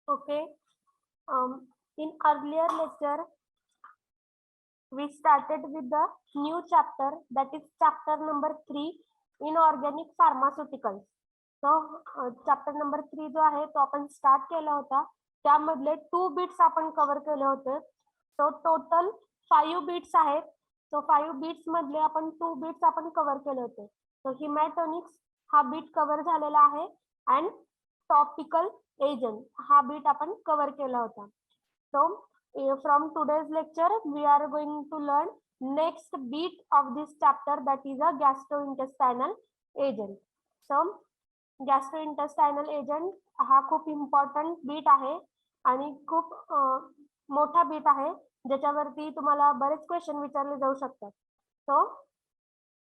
Okay. In earlier lecture, we started with the new chapter, that is chapter number 3 in organic pharmaceuticals. So chapter number 3 जो आहे तो आपण start केला होता. त्यामधले 2 बीट्स आपण कव्हर केले होते. सो टोटल 5 बीट्स आहेत. सो 5 बीट्स मधले आपण 2 बीट्स आपण कव्हर केले होते. सो हिमॅटोनिक्स हा बीट कव्हर झालेला आहे अँड टॉपिकल एजंट हा बीट आपण कव्हर केला होता. So from today's lecture we are going to learn next beat of this chapter, that is a gastrointestinal agent. So gastrointestinal agent हा खूप इम्पॉर्टंट बीट आहे आणि खूप मोठा बीट आहे ज्याच्यावरती तुम्हाला बरेच क्वेश्चन विचारले जाऊ शकतात. So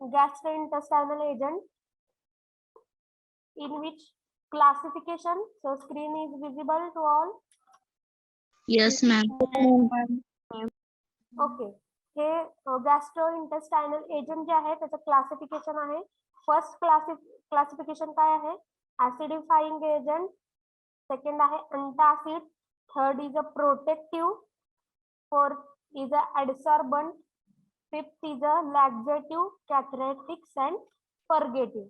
gastrointestinal agent in which classification, so screen is visible to all. Yes, ma'am. Okay. हे गॅस्ट्रोइंटेस्टायनल एजंट जे आहे त्याचं क्लासिफिकेशन आहे. फर्स्ट क्लासिफिकेशन काय आहे? ऍसिडिफाइंग एजंट, सेकंड आहे antacid, third is a protective, fourth is a adsorbent, fifth is a laxative, cathartics and purgative.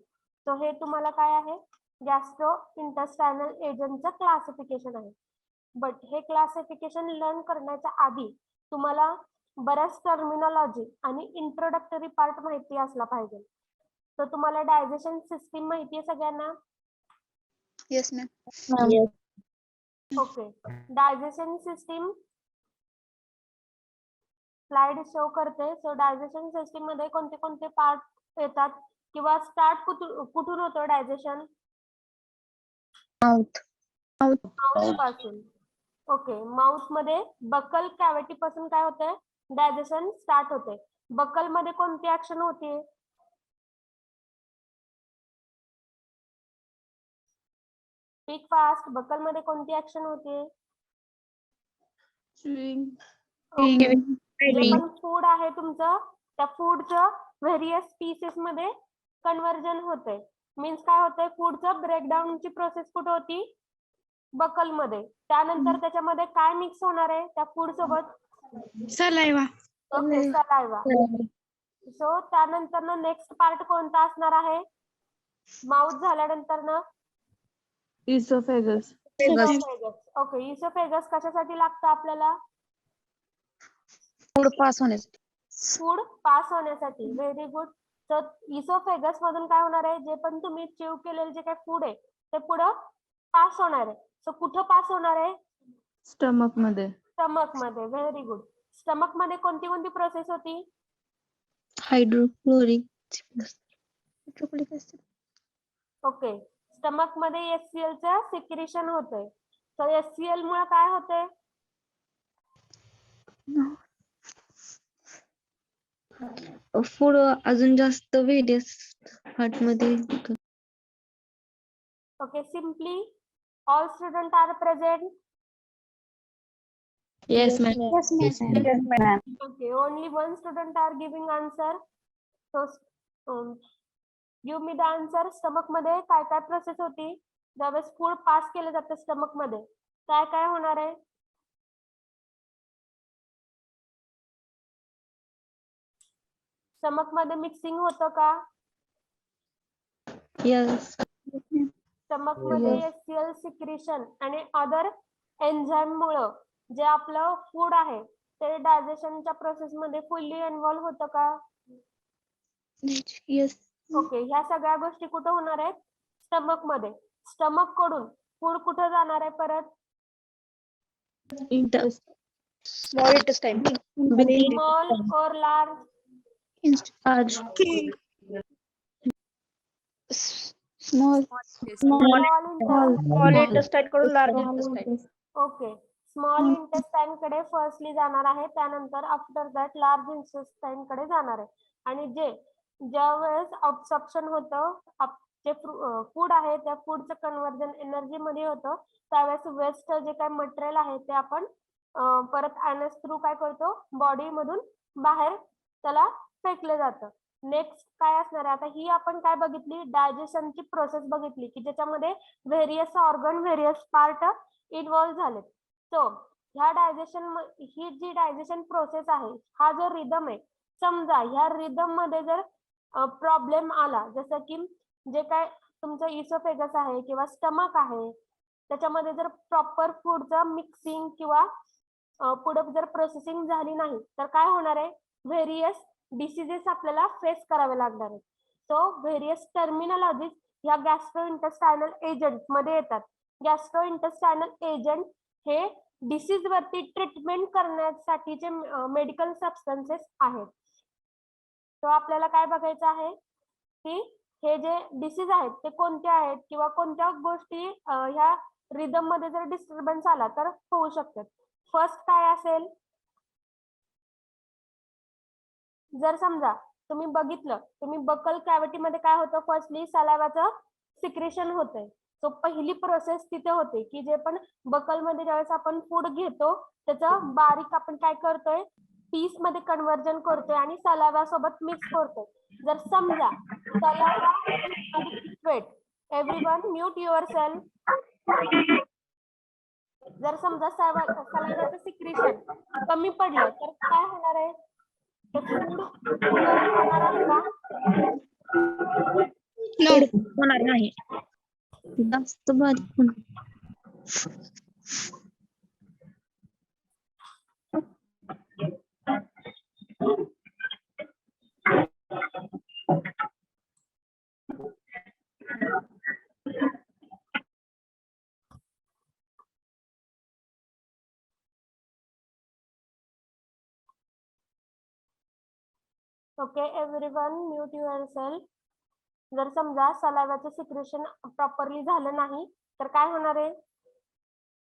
So हे तुम्हाला काय आहे? गॅस्ट्रोइंटेस्टायनल एजंटचं क्लासिफिकेशन आहे. बट हे क्लासिफिकेशन लर्न करण्याच्या आधी तुम्हाला बऱ्याच टर्मिनॉलॉजी आणि इंट्रोडक्टरी पार्ट माहिती असला पाहिजे. तर तुम्हाला डायजेशन सिस्टीम माहिती आहे सगळ्यांना? Yes, ma'am. Okay. Digestion system slide show करते. सो डायजेशन सिस्टीम मध्ये कोणते कोणते पार्ट येतात किंवा स्टार्ट कुठून होतं डायजेशन? Mouth. माउथ पासून. ओके. माउथ मध्ये बकल कॅव्हिटी पासून काय होते? डायजेशन स्टार्ट होते. बकल मध्ये कोणती ऍक्शन होते? Speak fast. बकल मध्ये कोणती ऍक्शन होते? जे पण फूड आहे तुमचं त्या फूडचं व्हेरियस पीसेस मध्ये कन्व्हर्जन होते. मीन्स काय होते? फूडचं ब्रेकडाऊनची प्रोसेस कुठे होती? बकल मध्ये. त्यानंतर त्याच्यामध्ये काय मिक्स होणार आहे त्या फूड सोबत? Saliva. Okay, saliva. सो त्यानंतर नेक्स्ट पार्ट कोणता असणार आहे? माउथ झाल्यानंतर ना इसोफेगस. इसोफेगस. ओके. इसोफेगस कशासाठी लागतं आपल्याला? Food pass होण्यासाठी. फूड पास होण्यासाठी. Very good. तर इसोफेगस मधून काय होणार आहे? जे पण तुम्ही चिव केलेले जे काही फूड आहे ते पुढं पास होणार आहे. सो कुठं पास होणार आहे? स्टमक मध्ये. स्टमक मध्ये. Very good. स्टमक मध्ये कोणती कोणती प्रोसेस होती? Hydrochloric acid. ओके. स्टमक मध्ये HCl चं सिक्रेशन होतंय. सो HCl मुळे काय होतंय? फूड अजून जास्त व्हेरियस हार्ट मध्ये. Okay. Simply all student are present. Yes, ma'am. Okay, only one student are giving answer. So give me the answer. Stomach मध्ये काय काय प्रोसेस होती ज्यावेळेस फूड पास केलं जातं? स्टमक मध्ये काय काय होणार आहे? स्टमक मध्ये मिक्सिंग होतं का? Yes. स्टमक मध्ये HCl सिक्रेशन आणि अदर एन्झाइम मुळे जे आपलं फूड आहे ते डायजेशनच्या प्रोसेस मध्ये फुल्ली इन्व्हॉल्व होतं का? Yes. ओके. ह्या सगळ्या गोष्टी कुठे होणार आहेत? स्टमक मध्ये. स्टमक कडून फूड कुठे जाणार आहे परत? Small intestine. स्मॉल और लार्ज? Small. Small intestine कडून large intestine. Okay. Small intestine कडे फर्स्टली जाणार आहे, त्यानंतर आफ्टर दॅट लार्ज इंटेस्टाईन कडे जाणार आहे. आणि ज्या वेळेस ऑब्सॉर्प्शन होतं जे फूड आहे त्या फूडचं कन्व्हर्जन एनर्जी मध्ये होतं त्यावेळेस वेस्ट जे काही मटेरियल आहे ते आपण परत एनएस थ्रू काय करतो? बॉडी मधून बाहेर त्याला फेकलं जातं. नेक्स्ट काय असणार आहे, आता ही आपण काय बघितली, डायजेशनची प्रोसेस बघितली की ज्याच्यामध्ये various organ various part involve झाले. सो ह्या डायजेशन ही जी डायजेशन प्रोसेस आहे, हा जो रिदम आहे, समजा ह्या रिदम मध्ये जर प्रॉब्लेम आला, जसं की जे काय तुमचं इसोफेगस आहे किंवा स्टमक आहे, त्याच्यामध्ये जर प्रॉपर फूडचं मिक्सिंग किंवा पुढे जर प्रोसेसिंग झाली नाही तर काय होणार आहे, व्हेरियस डिसीजेस आपल्याला फेस करावे लागणार आहेत. सो व्हेरियस टर्मिनॉलॉजीज ह्या गॅस्ट्रोइंटेस्टायनल एजंट मध्ये येतात. गॅस्ट्रोइंटेस्टायनल एजंट हे डिसीज वरती ट्रीटमेंट करण्यासाठीचे मेडिकल सबस्टन्सेस आहेत. तो आपल्याला काय बघायचं आहे की हे जे डिसीज आहेत ते कोणते आहेत किंवा कोणत्या गोष्टी ह्या रिदम मध्ये जर डिस्टर्बन्स आला तर होऊ शकतात. फर्स्ट काय असेल, जर समजा तुम्ही बघितलं, तुम्ही बकल कॅव्हिटी मध्ये काय होतं, फर्स्टली सलाइवाचं सिक्रेशन होतंय. सो पहिली प्रोसेस तिथे होते की जे पण बकल मध्ये ज्यावेळेस आपण फूड घेतो त्याचं बारीक आपण काय करतोय, पीस मध्ये कन्वर्जन करतोय आणि सलाइवा सोबत मिक्स करतोय. जर समजा saliva liquid, everyone mute yourself. जर समजा सलाइवाचं सिक्रेशन कमी पडलं तर काय होणार आहे, ते फूड होणार आहे का? होणार नाही, जास्त बारीक होणार. Okay, everyone mute yourself. जर समजा सलाइवाचं सिक्रेशन प्रॉपरली झालं नाही तर काय होणार आहे,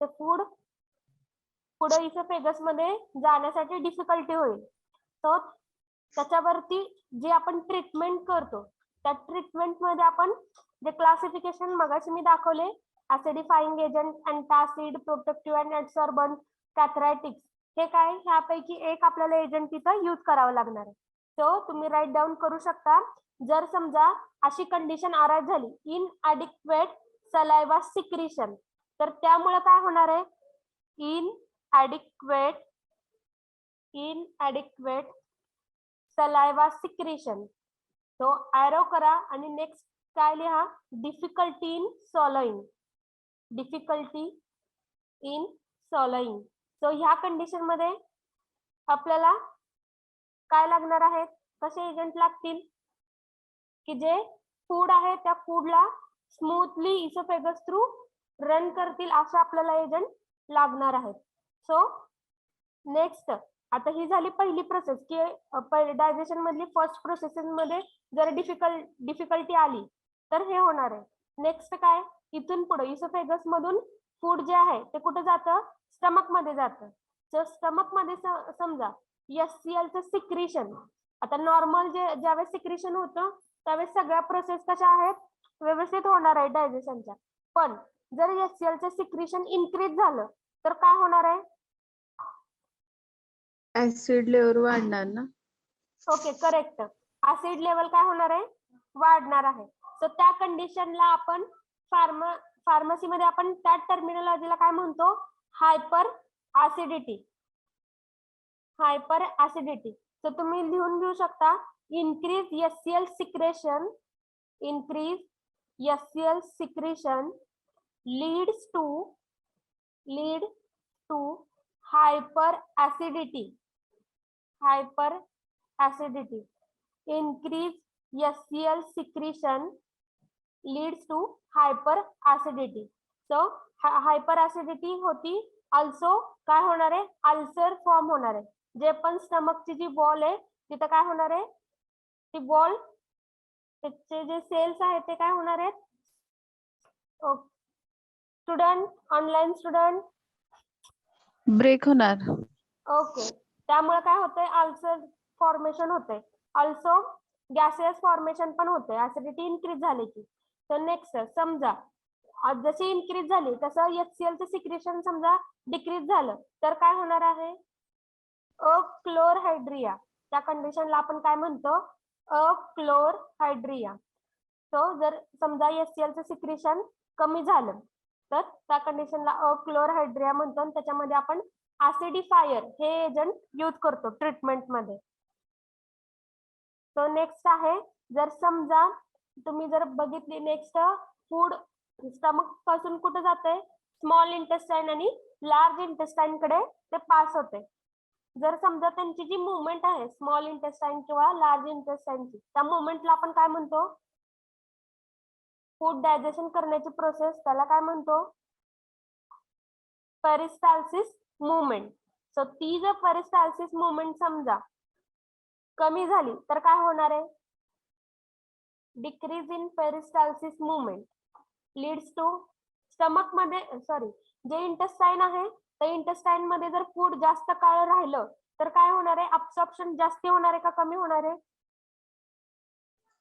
ते फूड पुढे इसोफेगस मध्ये जाण्यासाठी डिफिकल्टी होईल. तो त्याच्यावरती जे आपण ट्रीटमेंट करतो त्या ट्रीटमेंट मध्ये आपण जे क्लासिफिकेशन मगाशी मी दाखवले, ऍसिडिफाइंग एजंट, अँटासिड, प्रोटेक्टिव्ह अँड ऍडसॉर्बंट, कॅथरायटिक्स, हे काय, ह्यापैकी एक आपल्याला एजंट तिथं यूज करावं लागणार आहे. तो तुम्ही राईट डाऊन करू शकता. जर समजा अशी कंडिशन अराईव्ह झाली, इनॲडिक्वेट सलाइवा सिक्रेशन, तर त्यामुळे काय होणार आहे, इनॲडिक्वेट सलाइवा सिक्रेशन. तो एरो करा आणि नेक्स्ट काय लिहा, difficulty in सॉलोइंग, difficulty in सॉलोइंग. So ह्या कंडिशन मध्ये आपल्याला काय लागणार आहेत, कसे एजंट लागतील की जे फूड आहे त्या फूडला स्मूथली इसोफेगस थ्रू रन करतील अशा आपल्याला एजंट लागणार आहेत. सो नेक्स्ट, आता ही झाली पहिली प्रोसेस की डायजेशन मधली फर्स्ट प्रोसेस मध्ये जर डिफिकल्टी आली तर हे होणार आहे. नेक्स्ट काय, इथून पुढे इसोफेगस मधून फूड जे आहे ते कुठे जातं, स्टमक मध्ये जातं. सो स्टमक मध्ये समजा HCl चं सिक्रेशन, आता नॉर्मल ज्यावेळेस सिक्रेशन होतं त्यावेळेस सगळ्या प्रोसेस कशा आहेत, व्यवस्थित होणार आहे डायजेशनच्या. पण जर HCl चं सिक्रेशन इन्क्रीज झालं तर काय होणार आहे, ऍसिड लेवल वाढणार ना. ओके करेक्ट, ऍसिड लेवल काय होणार आहे, वाढणार आहे. सो त्या कंडिशनला आपण फार्मसीमध्ये आपण त्या टर्मिनॉलॉजीला काय म्हणतो, hyper acidity. Hyper acidity. So तुम्ही लिहून घेऊ शकता, increase HCl secretion leads to hyperacidity. Increase HCl secretion leads to hyperacidity. So hyperacidity होती, also काय होणार आहे, अल्सर फॉर्म होणार आहे. जे पण स्टमकची जी वॉल आहे तिथं काय होणार आहे, ती वॉल त्याचे जे सेल्स आहेत ते काय होणार आहेत. स्टुडंट, ऑनलाईन स्टुडंट, ब्रेक होणार. ओके, त्यामुळे काय होतंय, अल्सर फॉर्मेशन होते, ऑल्सो गॅसेस फॉर्मेशन पण होते ऍसिडिटी इन्क्रीज झाली की. तर नेक्स्ट समजा जशी इन्क्रीज झाली तसं HCl चं सिक्रेशन समजा डिक्रीज झालं तर काय होणार आहे, क्लोरहायड्रिया. त्या कंडिशनला आपण काय म्हणतो, क्लोरहायड्रिया. सो जर समजा HCl चं सिक्रेशन कमी झालं तर त्या कंडिशनला क्लोरहायड्रिया म्हणतो आणि त्याच्यामध्ये आपण ऍसिडिफायर हे एजंट यूज करतो ट्रीटमेंट मध्ये. सो नेक्स्ट आहे, जर समजा तुम्ही जर बघितली नेक्स्ट फूड स्टमक पासून कुठे जाते, स्मॉल इंटेस्टाइन आणि लार्ज इंटेस्टाइन कडे ते पास होते. जर समजा त्यांची जी मुवमेंट आहे स्मॉल इंटेस्टाइन किंवा लार्ज इंटेस्टाइनची, त्या मुवमेंटला आपण काय म्हणतो, फूड डायजेशन करण्याची प्रोसेस, त्याला काय म्हणतो, पेरिस्टाल्सिस मुवमेंट. सो ती जर पेरिस्टाल्सिस मुवमेंट समजा कमी झाली तर काय होणार आहे, decrease in peristalsis movement leads to stomach मध्ये जे इंटेस्टाइन आहे त्या इंटेस्टाइन मध्ये जर फूड जास्त काळ राहिलं तर काय होणार आहे, अब्सॉर्प्शन जास्त होणार आहे का कमी होणार आहे,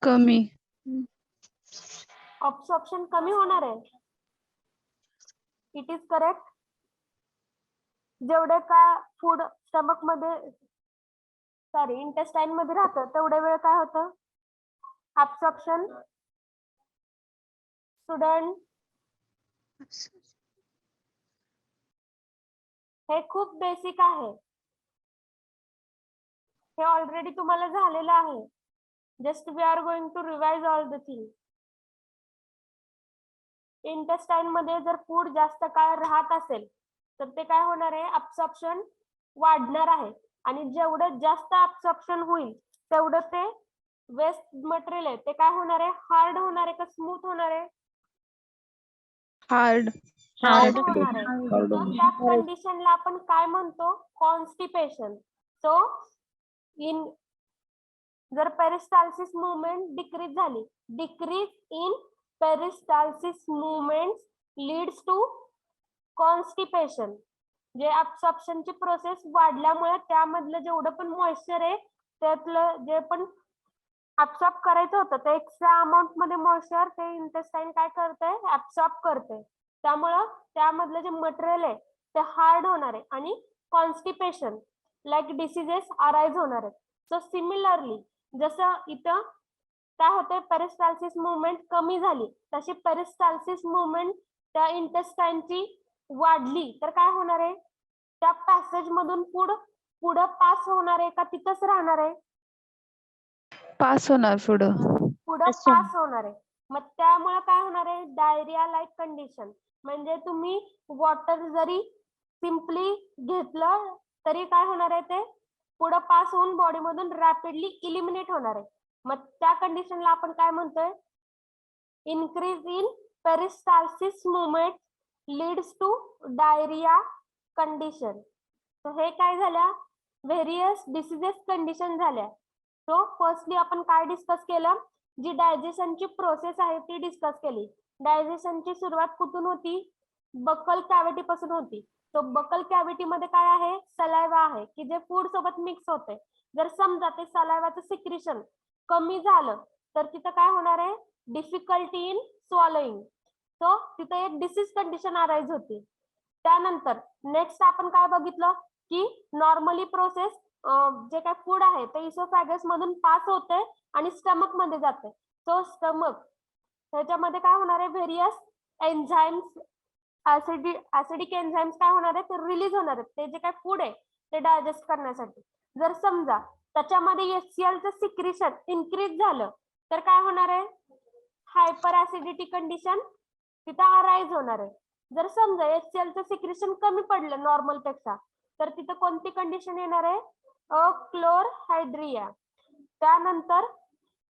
कमी. अब्सॉर्प्शन कमी होणार आहे. It is correct. जेवढे का फूड स्टमक मध्ये इंटेस्टाइन मध्ये राहतं तेवढे वेळ काय होतं, अब्सॉर्प्शन. स्टुडंट, हे खूप बेसिक आहे, हे ऑलरेडी तुम्हाला झालेलं आहे. Just we are going to revise all the thing. Intestine मध्ये जर फूड जास्त काळ राहत असेल तर ते काय होणार आहे, अब्सॉर्प्शन वाढणार आहे. आणि जेवढं जास्त अब्सॉर्प्शन होईल तेवढं ते वेस्ट मटेरियल आहे ते काय होणार आहे, हार्ड होणार आहे का स्मूथ होणार आहे, हार्ड. हार्ड होणार आहे. So त्या कंडिशनला आपण काय म्हणतो, कॉन्स्टिपेशन. सो इन जर पेरिस्टाल्सिस मुवमेंट डिक्रीज झाली, decrease in peristalsis movement leads to constipation. जे अब्सॉर्प्शनची प्रोसेस वाढल्यामुळे त्यामधलं जेवढं पण मॉइश्चर आहे त्यातलं जे पण अब्सॉर्ब करायचं होतं ते एक्स्ट्रा अमाऊंट मध्ये मॉइश्चर ते इंटेस्टाइन काय करते, अब्सॉर्ब करते. त्यामुळं त्यामधलं जे मटेरियल आहे ते हार्ड होणार आहे आणि कॉन्स्टिपेशन लाईक डिसीजेस अराइज होणार आहेत. सो सिमिलरली जसं इथं काय होते, पेरिस्टाल्सिस मुवमेंट कमी झाली तशी पेरिस्टाल्सिस मुवमेंट त्या इंटेस्टाइनची वाढली तर काय होणार आहे, त्या पॅसेज मधून पुढं पास होणार आहे का तिथंच राहणार आहे, पास होणार पुढं. पुढं पास होणार आहे. मग त्यामुळे काय होणार आहे, डायरिया लाईक कंडिशन. म्हणजे तुम्ही वॉटर जरी सिम्पली घेतलं तरी काय होणार आहे, ते पुढं पास होऊन बॉडी मधून रॅपिडली इलिमिनेट होणार आहे. मग त्या कंडिशनला आपण काय म्हणतोय, increase in peristalsis movement leads to diarrhoea condition. So हे काय झाल्या, व्हेरियस डिसीजेस कंडिशन झाल्या. सो फर्स्टली आपण काय डिस्कस केलं, जी डायजेशनची प्रोसेस आहे ती डिस्कस केली. डायजेशनची सुरुवात कुठून होती, बकल कॅव्हिटी पासून होती. तो बकल कॅव्हिटी मध्ये काय आहे, सलायवा आहे की जे फूड सोबत मिक्स होते. जर समजा ते सलायवाचं सिक्रेशन कमी झालं तर तिथं काय होणार आहे, डिफिकल्टी इन स्वॉलोइंग. सो तिथे एक डिसीज कंडिशन अराइज होती. त्यानंतर नेक्स्ट आपण काय बघितलं की नॉर्मली प्रोसेस जे काय फूड आहे ते इसोफॅगस मधून पास होते आणि स्टमक मध्ये जाते. तो स्टमक त्याच्यामध्ये काय होणार आहे, व्हेरियस एन्झाइम्स, ऍसिडिक एन्झाइम्स काय होणार आहे, ते रिलीज होणार आहेत ते जे काय फूड आहे ते डायजेस्ट करण्यासाठी. जर समजा त्याच्यामध्ये HCl चं सिक्रेशन इन्क्रीज झालं तर काय होणार आहे, हायपर ऍसिडिटी कंडिशन तिथं अराइज होणार आहे. जर समजा HCl चं सिक्रेशन कमी पडलं नॉर्मल पेक्षा तर तिथं कोणती कंडिशन येणार आहे, क्लोरहायड्रिया. त्यानंतर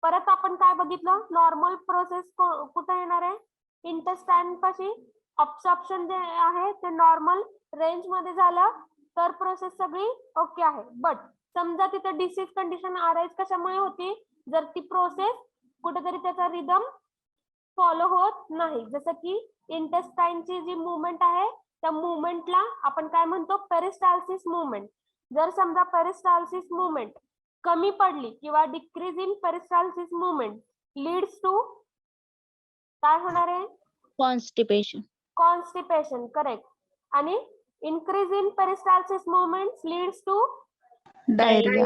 परत आपण काय बघितलं, नॉर्मल प्रोसेस कुठे येणार आहे, इंटेस्टाइन पाशी अब्सॉर्प्शन जे आहे ते नॉर्मल रेंज मध्ये झालं तर प्रोसेस सगळी ओके आहे. बट समजा तिथे डिसीज कंडिशन अराइज कशामुळे होती, जर ती प्रोसेस कुठेतरी त्याचा रिदम फॉलो होत नाही. जसं की इंटेस्टाइनची जी मुवमेंट आहे त्या मुवमेंटला आपण काय म्हणतो, पेरिस्टाल्सिस मुवमेंट. जर समजा पेरिस्टाल्सिस मुवमेंट कमी पडली किंवा decrease in peristalsis movement leads to काय होणार आहे, कॉन्स्टिपेशन. कॉन्स्टिपेशन. करेक्ट. आणि increase in peristalsis movement leads to diarrhoea.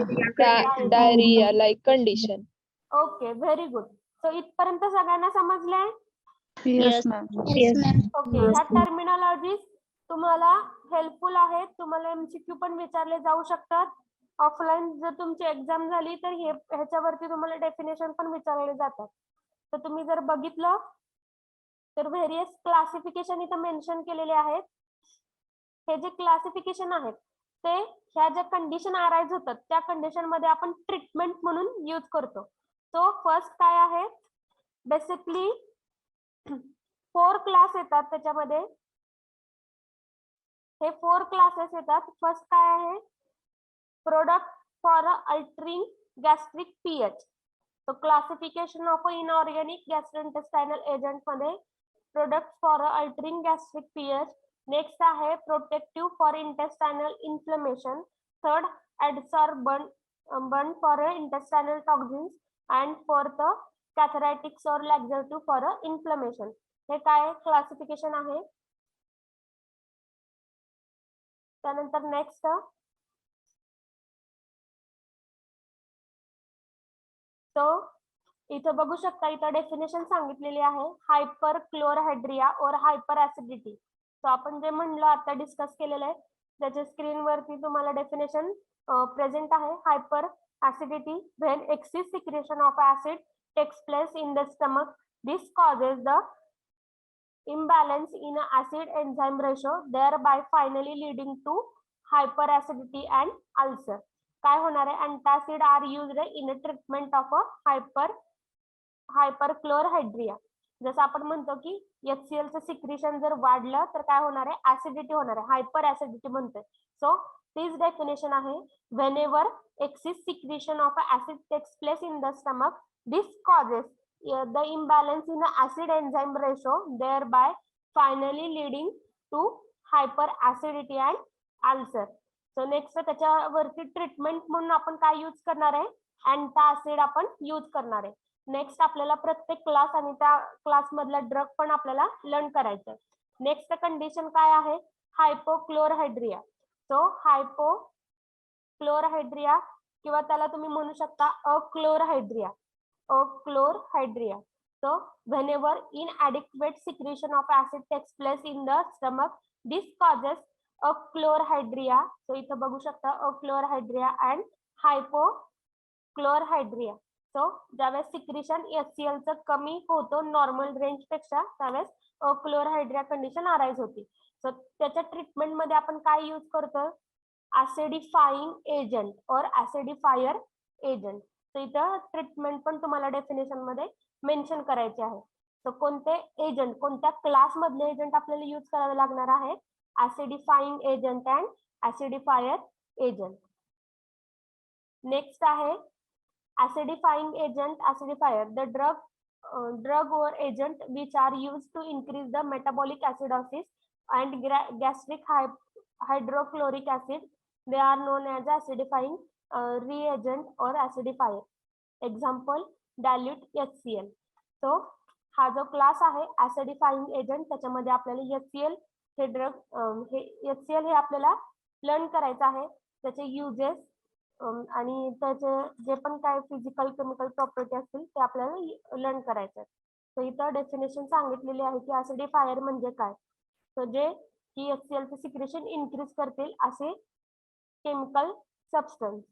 diarrhea like condition. Okay, very good. So इथपर्यंत सगळ्यांना समजलंय? Yes ma'am. Yes, ma'am. Okay, ह्या टर्मिनॉलॉजी तुम्हाला हेल्पफुल आहेत. तुम्हाला एमसीक्यू पण विचारले जाऊ शकतात. ऑफलाईन जर तुमची एक्झाम झाली तर ह्याच्यावरती तुम्हाला डेफिनेशन पण विचारले जातात. तर तुम्ही जर बघितलं तर व्हेरियस क्लासिफिकेशन इथं मेन्शन केलेले आहेत. हे जे क्लासिफिकेशन आहेत ते ह्या ज्या कंडिशन अराइज होतात त्या कंडिशन मध्ये आपण ट्रीटमेंट म्हणून यूज करतो. सो फर्स्ट काय आहे, बेसिकली 4 क्लास येतात त्याच्यामध्ये. हे 4 क्लासेस येतात. फर्स्ट काय आहे, product for altering gastric pH. तो classification of inorganic gastrointestinal agent मध्ये product for altering gastric pH. Next आहे protective for intestinal inflammation. Third, adsorbent for intestinal toxins. And fourth, cathartics or laxative for inflammation. हे काय classification आहे. त्यानंतर next, तो इथं बघू शकता, इथं डेफिनेशन सांगितलेली आहे, हायपर क्लोरहायड्रिया और हायपर ऍसिडिटी. तो आपण जे म्हणलं आता डिस्कस केलेलं आहे त्याच्या स्क्रीनवरती तुम्हाला डेफिनेशन प्रेझेंट आहे. Hyperacidity when excess secretion of acid takes place in the stomach. This causes the imbalance in acid enzyme ratio, thereby finally leading to hyperacidity and ulcer. काय होणार आहे, antacid are used in a treatment of a hyperchlorhydria. जसं आपण म्हणतो की HCl चं secretion जर वाढलं तर काय होणार आहे, ऍसिडिटी होणार आहे, हायपर ऍसिडिटी म्हणतोय. सो दिस डेफिनेशन आहे, whenever excess secretion of acid takes place in the stomach, this causes the imbalance in the acid enzyme ratio, thereby finally leading to hyperacidity and ulcer. So next त्याच्यावरती treatment म्हणून आपण काय use करणार आहे, antacid आपण use करणार आहे. Next आपल्याला प्रत्येक क्लास आणि त्या क्लास मधला ड्रग पण आपल्याला लर्न करायचं आहे. नेक्स्ट कंडिशन काय आहे, हायपोक्लोरहायड्रिया. सो हायपोक्लोरहायड्रिया किंवा त्याला तुम्ही म्हणू शकता अक्लोरहायड्रिया. Chlorhydria. So whenever inadequate secretion of acid takes place in the stomach, this causes achlorhydria. So इथं बघू शकता achlorhydria and hypochlorhydria. So ज्यावेळेस सिक्रेशन HCl चं कमी होतो नॉर्मल रेंज पेक्षा त्यावेळेस अक्लोरहायड्रिया कंडिशन अराइज होती. सो त्याच्या ट्रीटमेंट मध्ये आपण काय यूज करतो, ऍसिडिफाईंग एजंट और ऍसिडिफायर एजंट. तर इथं ट्रीटमेंट पण तुम्हाला डेफिनेशन मध्ये मेन्शन करायचे आहे. तर कोणते एजंट, कोणत्या क्लास मधले एजंट आपल्याला यूज करावे लागणार आहे, acidifying agent and acidifier agent. Next आहे acidifying agent, acidifier. The drug or agent which are used to increase the metabolic acidosis and gastric hydrochloric acid, they are known as acidifying reagent or acidifier. Example, dilute HCl. तो हा जो class आहे acidifying agent, त्याच्यामध्ये आपल्याला HCl हे drug HCl हे आपल्याला learn करायचं आहे, त्याचे युजेस आणि त्याचे जे पण काय फिजिकल केमिकल प्रॉपर्टी असतील ते आपल्याला लर्न करायचं आहे. तर इथं डेफिनेशन सांगितलेली आहे की ऍसिडिफायर म्हणजे काय, तर जे की HCl चे सिक्रेशन इन्क्रीज करतील असे केमिकल सबस्टन्स.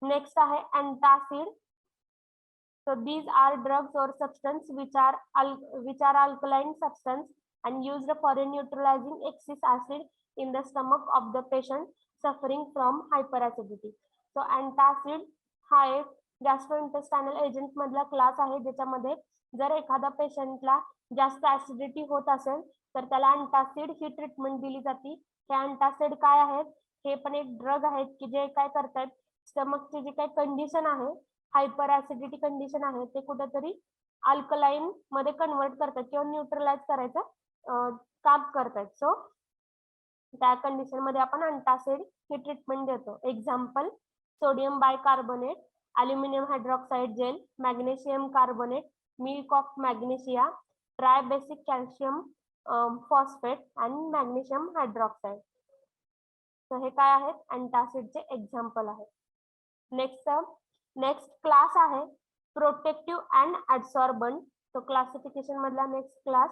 नेक्स्ट आहे antacid. So these are drugs or substance which are alkaline substance and used for neutralizing excess acid in the stomach of the patient suffering from hyperacidity. So antacid हा एक gastrointestinal agent मधला class आहे, ज्याच्यामध्ये जर एखाद्या पेशंटला जास्त acidity होत असेल तर त्याला अँटासिड ही ट्रीटमेंट दिली जाते. हे अँटासिड काय आहेत, हे पण एक ड्रग आहेत की जे काय करतात, स्टमकची जी काही कंडिशन आहे, हायपर ऍसिडिटी कंडिशन आहे, ते कुठेतरी अल्कलाइन मध्ये कन्वर्ट करतात किंवा न्यूट्रलाइज करायचं काम करतात. सो त्या कंडिशन मध्ये आपण अँटासिड ही ट्रीटमेंट देतो. Example, sodium bicarbonate, aluminium hydroxide gel, magnesium carbonate, milk of magnesia, tribasic calcium phosphate आणि मॅग्नेशियम हायड्रॉक्साइड. तर हे काय आहेत, अँटासिडचे एक्झाम्पल आहेत. नेक्स्ट नेक्स्ट क्लास आहे प्रोटेक्टिव्ह अँड ऍडसॉर्बंट. तो क्लासिफिकेशन मधला next class.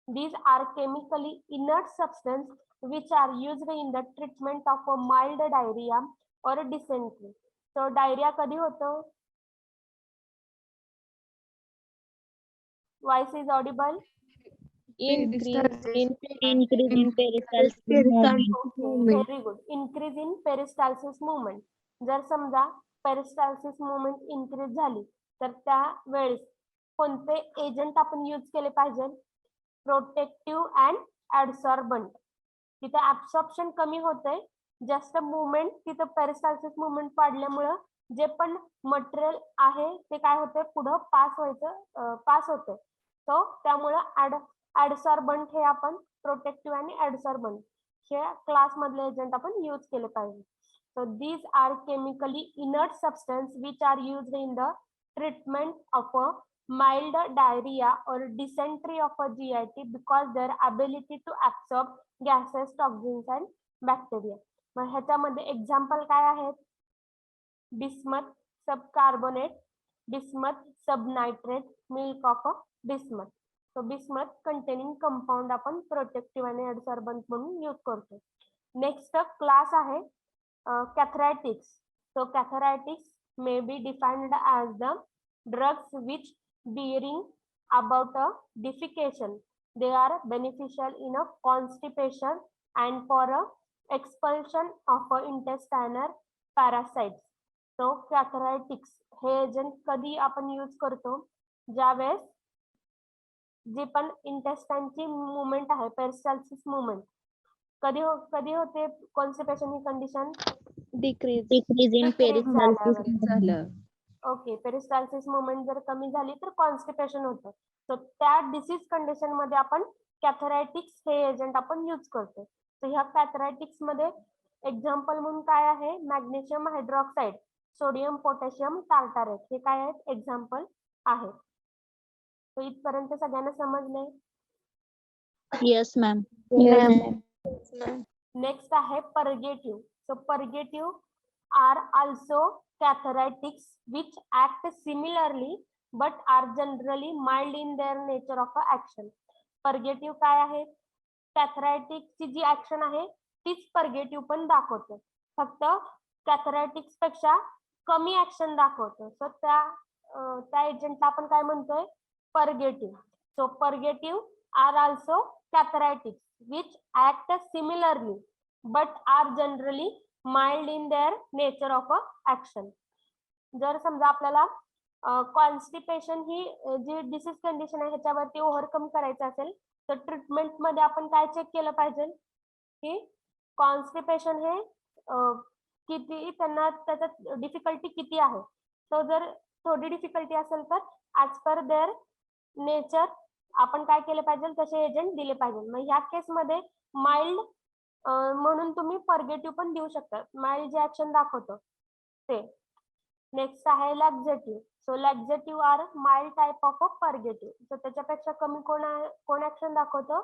These are chemically inert substance which are used in the treatment of a mild diarrhea or dysentery. So diarrhea कधी होतो? Voice is audible. Increase in peristalsis movement. Very good. Increase in peristalsis movement. जर समजा peristalsis movement increase झाली तर त्या वेळेस कोणते agent आपण यूज केले पाहिजे? Protective and adsorbent. तिथे ऍब्सॉर्प्शन कमी होते, जास्त मुवमेंट तिथे पेरिस्टाल्सिस मुवमेंट वाढल्यामुळं जे पण मटेरियल आहे ते काय होते पुढं पास होते. सो त्यामुळं ऍडसॉर्बंट हे आपण प्रोटेक्टिव्ह आणि ऍडसॉर्बंट हे क्लास मधले एजंट आपण यूज केले पाहिजे. So these are chemically inert substance which are used in the treatment of a mild diarrhea or dysentery of a GIT because their ability to absorb gases, toxins and bacteria. मग ह्याच्यामध्ये example काय आहेत? Bismuth subcarbonate, bismuth subnitrate, milk of bismuth. So bismuth containing compound आपण protective आणि adsorbent म्हणून use करतो. Next class आहे catharatics. So catharatics may be defined as the drugs which bearing about a defecation. They are beneficial in a constipation and for a expulsion of a intestinal parasites. So catharatics हे agent कधी आपण use करतो? ज्यावेळेस जी पण इंटेस्टाइनची movement आहे, peristalsis movement कधी होते constipation he condition? Decrease in peristalsis झालं. ओके, पेरिस्टाल्सिस मुवमेंट जर कमी झाली तर कॉन्स्टिपेशन होतं. तर त्या डिसीज कंडिशन मध्ये आपण कॅथरायटिक्स हे एजंट आपण यूज करतो. तर ह्या कॅथरायटिक्स मध्ये एक्झाम्पल म्हणून काय आहे? मॅग्नेशियम हायड्रॉक्साईड, सोडियम पोटॅशियम टार्टारेट हे काय आहेत? एक्झाम्पल आहे. तर इथपर्यंत सगळ्यांना समजले? Yes, ma'am. नेक्स्ट आहे purgative. So purgative are also cathartics which act similarly but are generally mild in their nature of action. Purgative काय आहे? कॅथरायटिक्सची जी ऍक्शन आहे तीच पर्गेटिव्ह पण दाखवतो, फक्त कॅथरायटिक्स पेक्षा कमी ऍक्शन दाखवतो. सो त्या एजंटला आपण काय म्हणतोय? Purgative. So purgative are also catharatics which act similarly but are generally mild in their nature of action. जर समजा आपल्याला कॉन्स्टिपेशन ही जी डिसीज कंडिशन आहे ह्याच्यावरती ओव्हरकम करायचं असेल तर ट्रीटमेंट मध्ये आपण काय चेक केलं पाहिजे की कॉन्स्टिपेशन हे किती त्यांना त्याच्यात डिफिकल्टी किती आहे. तो जर थोडी डिफिकल्टी असेल तर ऍज पर देअर नेचर आपण काय केलं पाहिजे तसे एजंट दिले पाहिजे. मग ह्या केस मध्ये माइल्ड म्हणून तुम्ही पर्गेटिव्ह पण देऊ शकता, माइल्ड जे ऍक्शन दाखवतो ते. नेक्स्ट आहे laxative. So laxative are mild type of purgative. So त्याच्यापेक्षा कमी कोण ऍक्शन दाखवतो?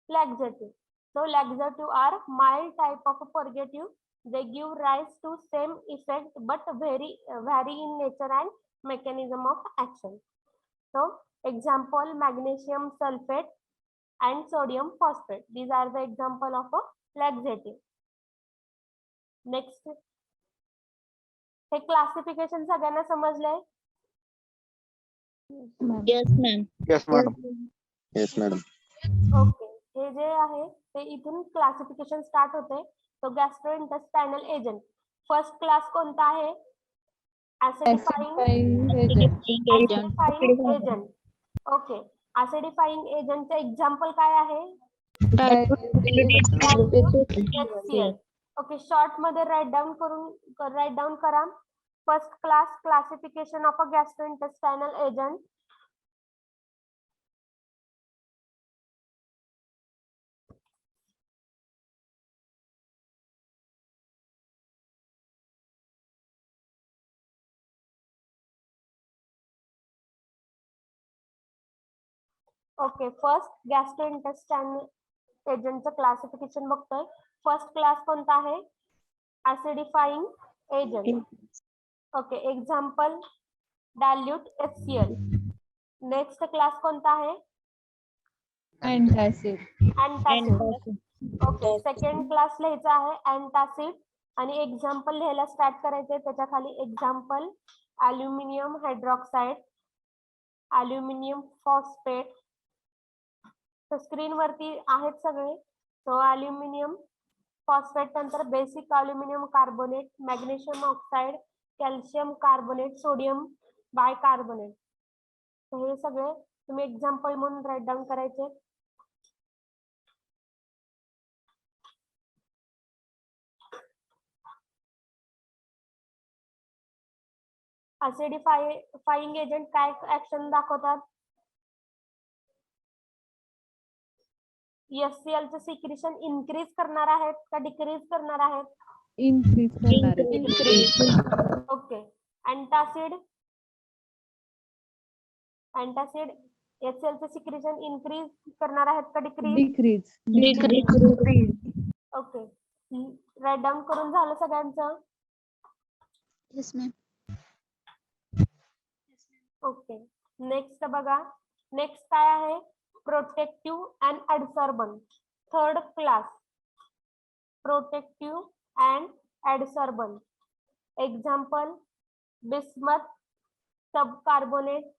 Laxative. So laxative are mild type of purgative. They give rise to same effect but vary in nature and mechanism of action. So example magnesium sulfate and sodium phosphate. These are the example of a laxative. Next, हे classification सगळ्यांना समजलंय? Yes, ma'am. Yes, madam. Yes, madam. Okay, हे जे आहे ते इथून classification start होते. तो गॅस्ट्रोइंटेस्टायनल agent. First class कोणता आहे? Acidifying agent. ओके, ऍसिडिफाइंग एजंटचे एक्झाम्पल काय आहे? HCl. ओके, शॉर्ट मध्ये राईट डाऊन करा. First class classification of a gastrointestinal agent. Okay, first gastrointestinal एजंटचं क्लासिफिकेशन बघतोय. फर्स्ट क्लास कोणता आहे? Acidifying agent. Okay, example dilute HCl. Next class कोणता आहे? Antacid. Antacid. Okay, second class लिहायचा आहे अँटासिड आणि एक्झाम्पल लिहायला स्टार्ट करायचे. त्याच्या खाली example aluminium hydroxide, aluminium phosphate. तर स्क्रीन वरती आहेत सगळे. तो अल्युमिनियम फॉस्फेट नंतर basic aluminium carbonate, magnesium oxide, calcium carbonate, sodium bicarbonate. हे सगळे तुम्ही एक्झाम्पल म्हणून राईट डाऊन करायचे. असिडिफाइंग एजंट काय ऍक्शन दाखवतात? HCl चं सिक्रेशन इन्क्रीज करणार आहेत का डिक्रीज करणार आहेत? इन्क्रीज करणार आहे. ओके, अँटासिड HCl चं सिक्रेशन इन्क्रीज करणार आहेत का decrease? Decrease. Okay, right down करून झालं सगळ्यांचं? Yes, ma'am. ओके, नेक्स्ट बघा. नेक्स्ट काय आहे? Protective and adsorbent. Third class, protective and adsorbent. Example bismuth sub carbonate,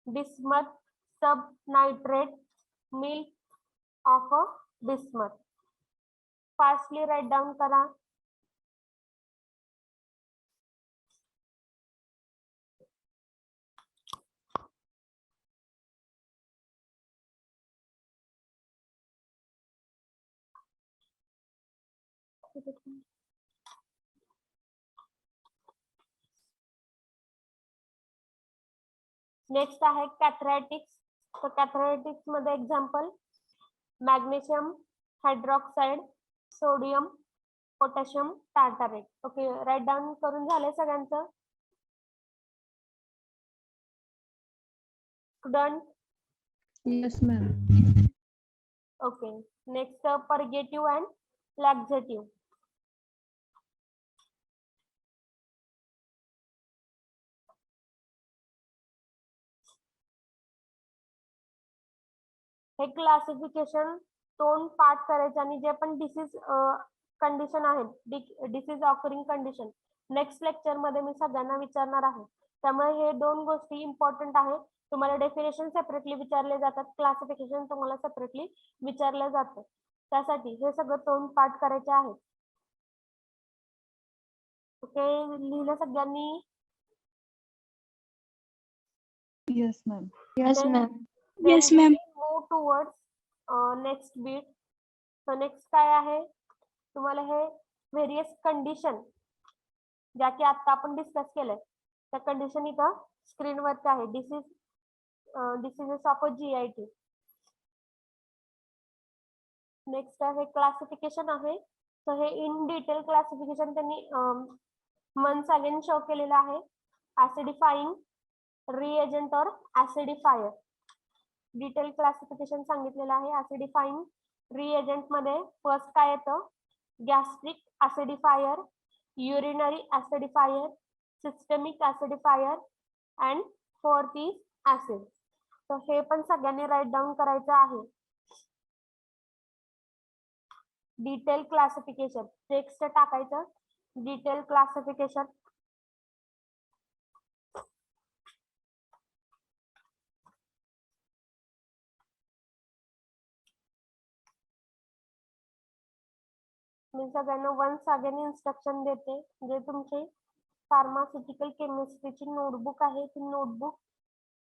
bismuth sub nitrate, milk of bismuth. Fastly right down करा. Next आहे cathartics. तर cathartics मध्ये example magnesium hydroxide, sodium potassium tartrate. Okay, right down करून झालंय सगळ्यांचं? Student. Yes ma'am. Okay, next purgative and laxative. हे classification 2 part करायचे आणि जे पण डिसीज कंडिशन आहेत, disease occurring condition, next lecture मध्ये मी सगळ्यांना विचारणार आहे. त्यामुळे हे 2 गोष्टी इम्पॉर्टंट आहेत. तुम्हाला डेफिनेशन सेपरेटली विचारले जातात, क्लासिफिकेशन तुम्हाला सेपरेटली विचारलं जातं. त्यासाठी हे सगळं 2 पार्ट करायचे आहेत. ओके, लिहिलं सगळ्यांनी? Yes ma'am. Yes, ma'am. Move towards next beat. तर नेक्स्ट काय आहे? तुम्हाला हे व्हेरियस कंडिशन ज्या की आता आपण डिस्कस केलंय त्या कंडिशन इथं स्क्रीनवरती आहे. Diseases of GIT. नेक्स्ट आहे क्लासिफिकेशन आहे. तर हे इन डिटेल क्लासिफिकेशन त्यांनी मंथ्स अगेन शो केलेलं आहे. ऍसिडिफाइंग रिएजंट और ऍसिडिफायर. डिटेल क्लासिफिकेशन सांगितलेलं आहे. ऍसिडिफाइंग रिएजंट मध्ये फर्स्ट काय येतं? Gastric acidifier, urinary acidifier, systemic acidifier and fourth is acid. तर हे पण सगळ्यांनी राईट डाऊन करायचं आहे. डिटेल क्लासिफिकेशन टेक्स्ट टाकायचं. Detail classification. मी सगळ्यांना वन्स अगेन इन्स्ट्रक्शन देते. जे तुमचे फार्मास्युटिकल केमिस्ट्रीची नोटबुक आहे ती नोटबुक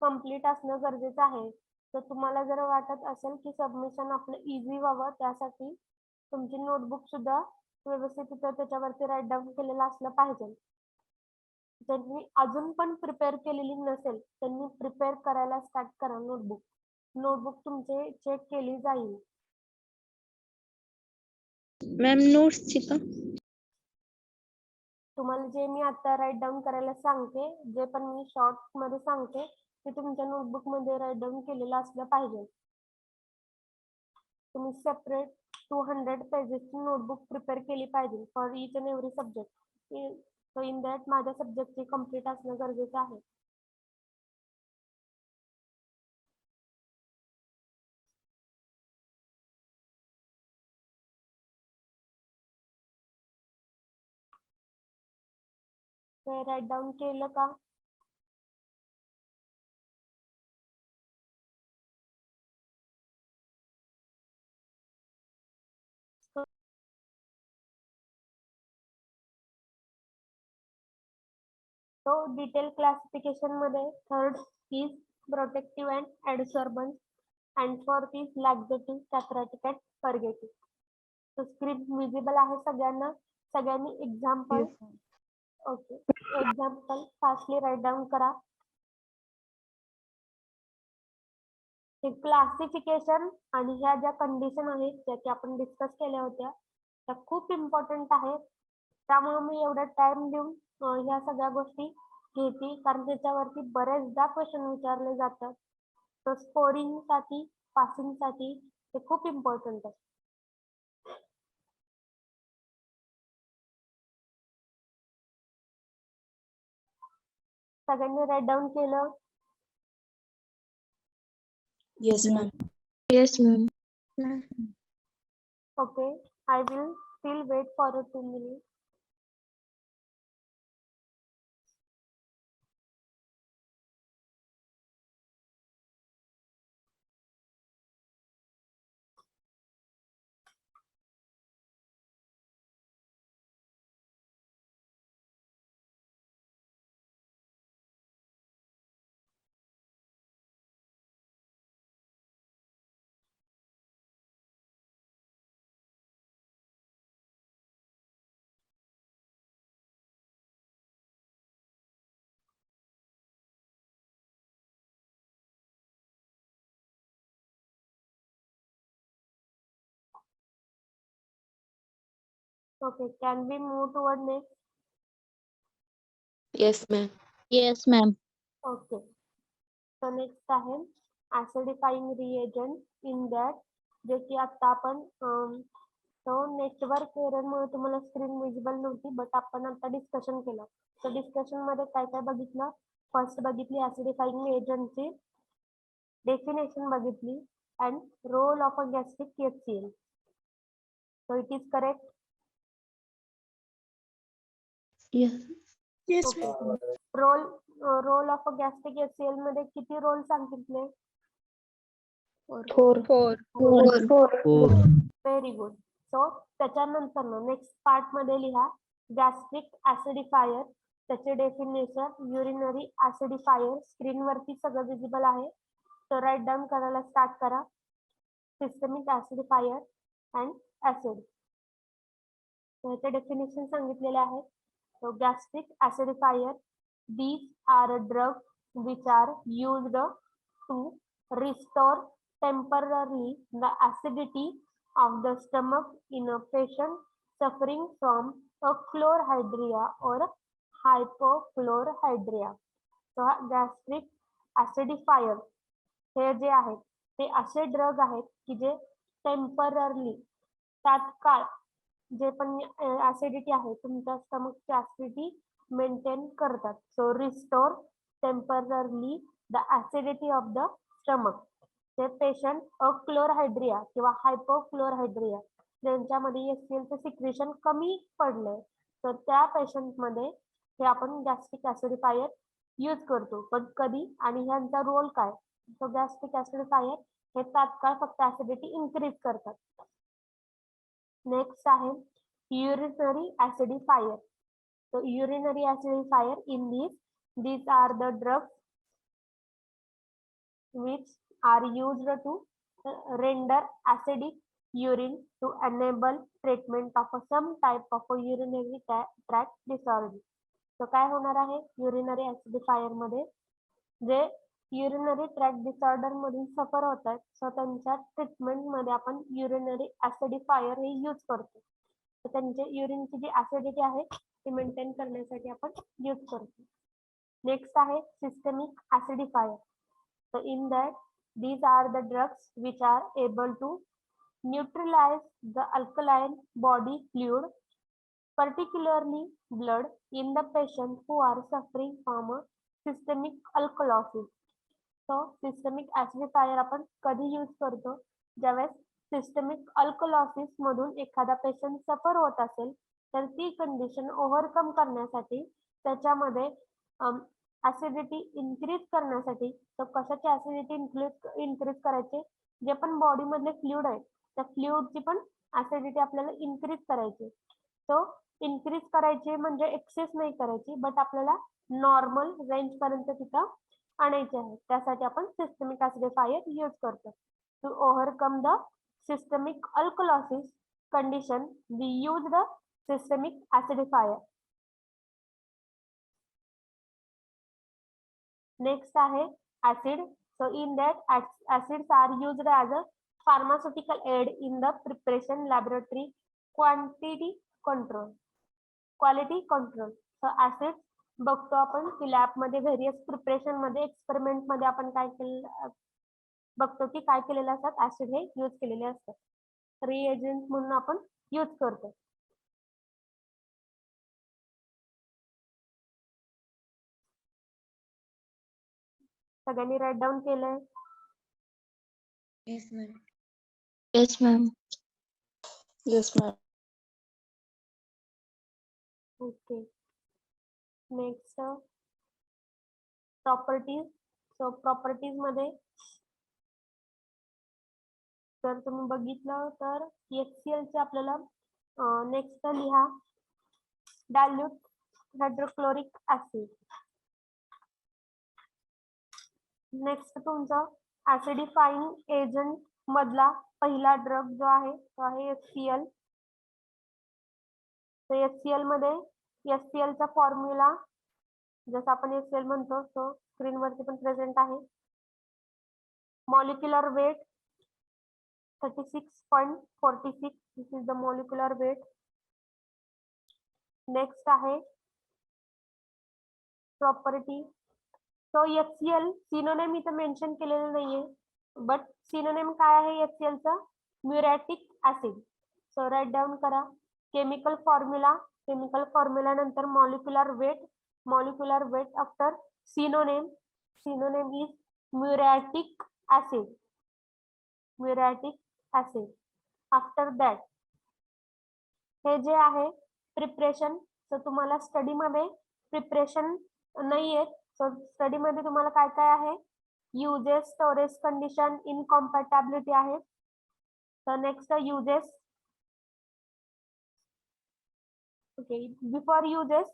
कंप्लीट असणं गरजेचं आहे. तर तुम्हाला जर वाटत असेल की सबमिशन आपलं इझी व्हावं त्यासाठी तुमची नोटबुक सुद्धा व्यवस्थित त्याच्यावरती राईट डाऊन केलेलं असलं पाहिजे. ज्यांनी अजून पण प्रिपेअर केलेली नसेल त्यांनी प्रिपेअर करायला स्टार्ट करा. नोटबुक तुमचे चेक केली जाईल. मॅम नोट्स ची का? तुम्हाला जे मी आता राईट डाऊन करायला सांगते, जे पण मी शॉर्ट मध्ये सांगते ते तुमच्या नोटबुक मध्ये राईट डाऊन केलेलं असलं पाहिजे. तुम्ही सेपरेट 200 पेजेसची नोटबुक प्रिपेअर केली पाहिजे for each and every subject. So in that माझ्या सब्जेक्टची कम्प्लीट असणं गरजेचं आहे. ते राईट डाऊन केलं का? So detailed classification मध्ये third is protective and adsorbent and fourth is laxative, cathartic and purgative. So script visible आहे सगळ्यांना. सगळ्यांनी example Yes, ma'am. Okay example fastly right down करा. हे क्लासिफिकेशन आणि ह्या ज्या कंडिशन आहेत ज्या की आपण डिस्कस केल्या होत्या त्या खूप इम्पॉर्टंट आहेत. त्यामुळे मी एवढा टाइम देऊन ह्या सगळ्या गोष्टी घेते कारण त्याच्यावरती बरेचदा क्वेश्चन विचारले जातात. तर स्कोरिंग साठी पासिंग साठी ते खूप इम्पॉर्टंट आहे. सगळ्यांनी राईट डाऊन केलं. Yes, ma'am. Yes, ma'am. Okay I will still wait for 2 minutes. Okay, can we move toward next? Yes, ma'am. Yes, ma'am. Okay. So next आहे acidifying reagent in that जे की आता आपण तो network error मुळे तुम्हाला screen visible नव्हती but आपण आता डिस्कशन केलं. तर डिस्कशन मध्ये काय काय बघितलं? फर्स्ट बघितली acidifying एजंटची डेफिनेशन बघितली and role of a gastric HCl. So it is correct. Yes. Yes, Okay. Role of a gastric HCl मध्ये किती रोल सांगितले? Four. Very good. सो त्याच्यानंतर नेक्स्ट पार्ट मध्ये लिहा गॅस्ट्रिक ऍसिडिफायर, त्याचे डेफिनेशन, युरिनरी ऍसिडिफायर स्क्रीन वरती सगळं विजिबल आहे. तर राईट डाऊन करायला स्टार्ट करा. सिस्टमिक ऍसिडिफायर अँड ऍसिड त्याचे डेफिनेशन सांगितलेले आहे. So gastric acidifier, these are drugs which are used to restore temporarily the acidity of the stomach in a patient suffering from a chlorhydria or hypochlorhydria. So gastric acidifier हे जे आहेत ते असे drug आहेत की जे टेम्पररली तात्काळ जे पण ऍसिडिटी आहे तुमच्या स्टमकची ऍसिडिटी मेंटेन करतात. So restore temporarily the acidity of the stomach. ते पेशंट क्लोरहायड्रिया किंवा हायपोक्लोरहायड्रिया ज्यांच्यामध्ये HCl चे सिक्रेशन कमी पडले तर त्या पेशंट मध्ये हे आपण गॅस्ट्रिक ऍसिडिफायर यूज करतो. पण कधी आणि ह्यांचा रोल काय? सो गॅस्ट्रिक ऍसिडिफायर हे तात्काळ फक्त ऍसिडिटी इन्क्रीज करतात. नेक्स्ट आहे urinary acidifier. So urinary acidifier in these are the drugs which are used to render acidic urine to enable treatment of some type of a urinary tract disorder. So काय होणार आहे urinary acidifier मध्ये जे urinary tract disorder मधून सफर होतात so त्यांच्या treatment मध्ये आपण urinary acidifier हे यूज करतो. तर त्यांचे युरिनची जी ऍसिडिटी आहे ती मेंटेन करण्यासाठी आपण यूज करतो. नेक्स्ट आहे systemic ऍसिडिफायर. So in that these are the drugs which are able to neutralize the alkaline body fluid particularly blood in the patient who are suffering from a systemic alkalosis. So systemic acidifier आपण कधी use करतो, ज्यावेळेस systemic अल्कलॉसिस मधून एखादा patient सफर होत असेल तर ती कंडिशन ओव्हरकम करण्यासाठी त्याच्यामध्ये ऍसिडिटी इन्क्रीज करण्यासाठी. तर कशाची ऍसिडिटी इन्क्रीज करायचे, जे पण बॉडी मधले फ्लुइड आहे त्या फ्लुइडची पण ऍसिडिटी आपल्याला इन्क्रीज करायची. सो इन्क्रीज करायची म्हणजे एक्सेस नाही करायची, बट आपल्याला नॉर्मल रेंज पर्यंत तिथं आणायचे आहे. त्यासाठी आपण सिस्टमिक ऍसिडिफायर यूज करतो. To overcome the systemic alkalosis condition we use the systemic acidifier. Next आहे acid. So in that acids are used as a pharmaceutical aid in the preparation laboratory quality control. So acids बघतो आपण की lab मध्ये various preparation मध्ये experiment मध्ये आपण काय केलं बघतो की काय केलेले असतात, ऍसिड हे यूज केलेले असतात. रिएजंट म्हणून आपण यूज करतो. सगळ्यांनी राईट डाऊन केलंय? Yes, ma'am. Yes, ma'am. Yes, ma'am. Okay. Next properties. So properties मध्ये जर तुम्ही बघितलं तर HCl चे आपल्याला नेक्स्ट लिहा डायल्यूट हायड्रोक्लोरिक ऍसिड. नेक्स्ट तुमचा ऍसिडिफाइंग एजंट मधला पहिला ड्रग जो आहे तो आहे HCl. तर HCl मध्ये HCl चा फॉर्म्युला जसं आपण HCl म्हणतो तो स्क्रीन वरती पण प्रेझेंट आहे. Molecular weight 36.46. This is the molecular weight. Next आहे प्रॉपर्टी. सो HCl सिनोनिम इथं मेन्शन केलेलं नाहीये, बट सिनोनिम काय आहे HCl चा? Muriatic acid. So write down करा. केमिकल फॉर्म्युला नंतर molecular weight after synonym is muriatic acid. After that हे जे आहे प्रिपरेशन. तर तुम्हाला स्टडी मध्ये प्रिपरेशन नाही आहेत. सो स्टडी मध्ये तुम्हाला काय काय आहे, युजेस, स्टोरेज कंडिशन, इनकॉम्पॅटॅबिलिटी आहे. तर next uses. Okay, before uses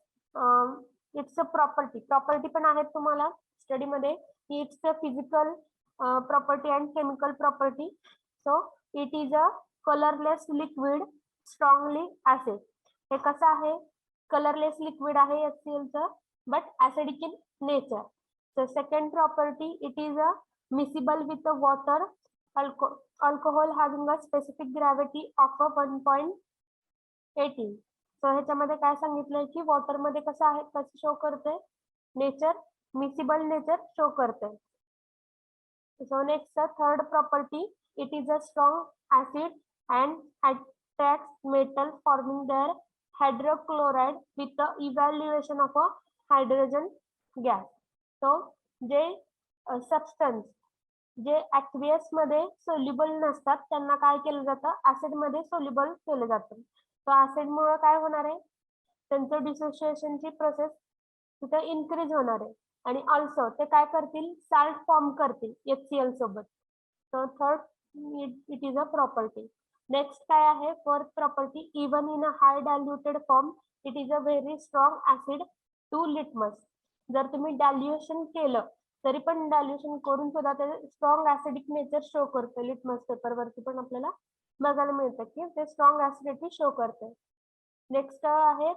it's a property पण आहेत तुम्हाला स्टडी मध्ये. It's a physical property and chemical property. So it is a colourless liquid strongly acid. हे कसं आहे, कलरलेस लिक्विड आहे HCl चं, but acidic in nature. So second property, it is a miscible with the water. Alcohol having a specific gravity of a 1.18. So ह्याच्यामध्ये काय सांगितलंय की water मध्ये कसं आहे, कसं शो करते नेचर, मिसिबल नेचर शो करते. So next third property, it is a strong acid and attracts metal forming their hydrochloride with the evaluation of a hydrogen gas. तो जे सबस्टन्स जे ऍक्वियस मध्ये सोल्युबल नसतात त्यांना काय केलं जातं, ऍसिड मध्ये सोल्युबल केलं जातं. तो ऍसिड मुळे काय होणार आहे, त्यांचं डिसोसिएशनची प्रोसेस तिथे इन्क्रीज होणार आहे. आणि ऑल्सो ते काय करतील, साल्ट फॉर्म करतील HCl सोबत. So third it is a property. Next काय आहे, fourth property. Even in a high diluted form it is a very strong acid to litmus. जर तुम्ही डायल्युशन केलं तरी पण डायल्युशन करून सुद्धा ते स्ट्रॉंग ऍसिडिक नेचर शो करतं. लिटमस पेपर वरती पण आपल्याला बघायला मिळतं की ते स्ट्रॉंग ऍसिडिटी शो करते. नेक्स्ट आहे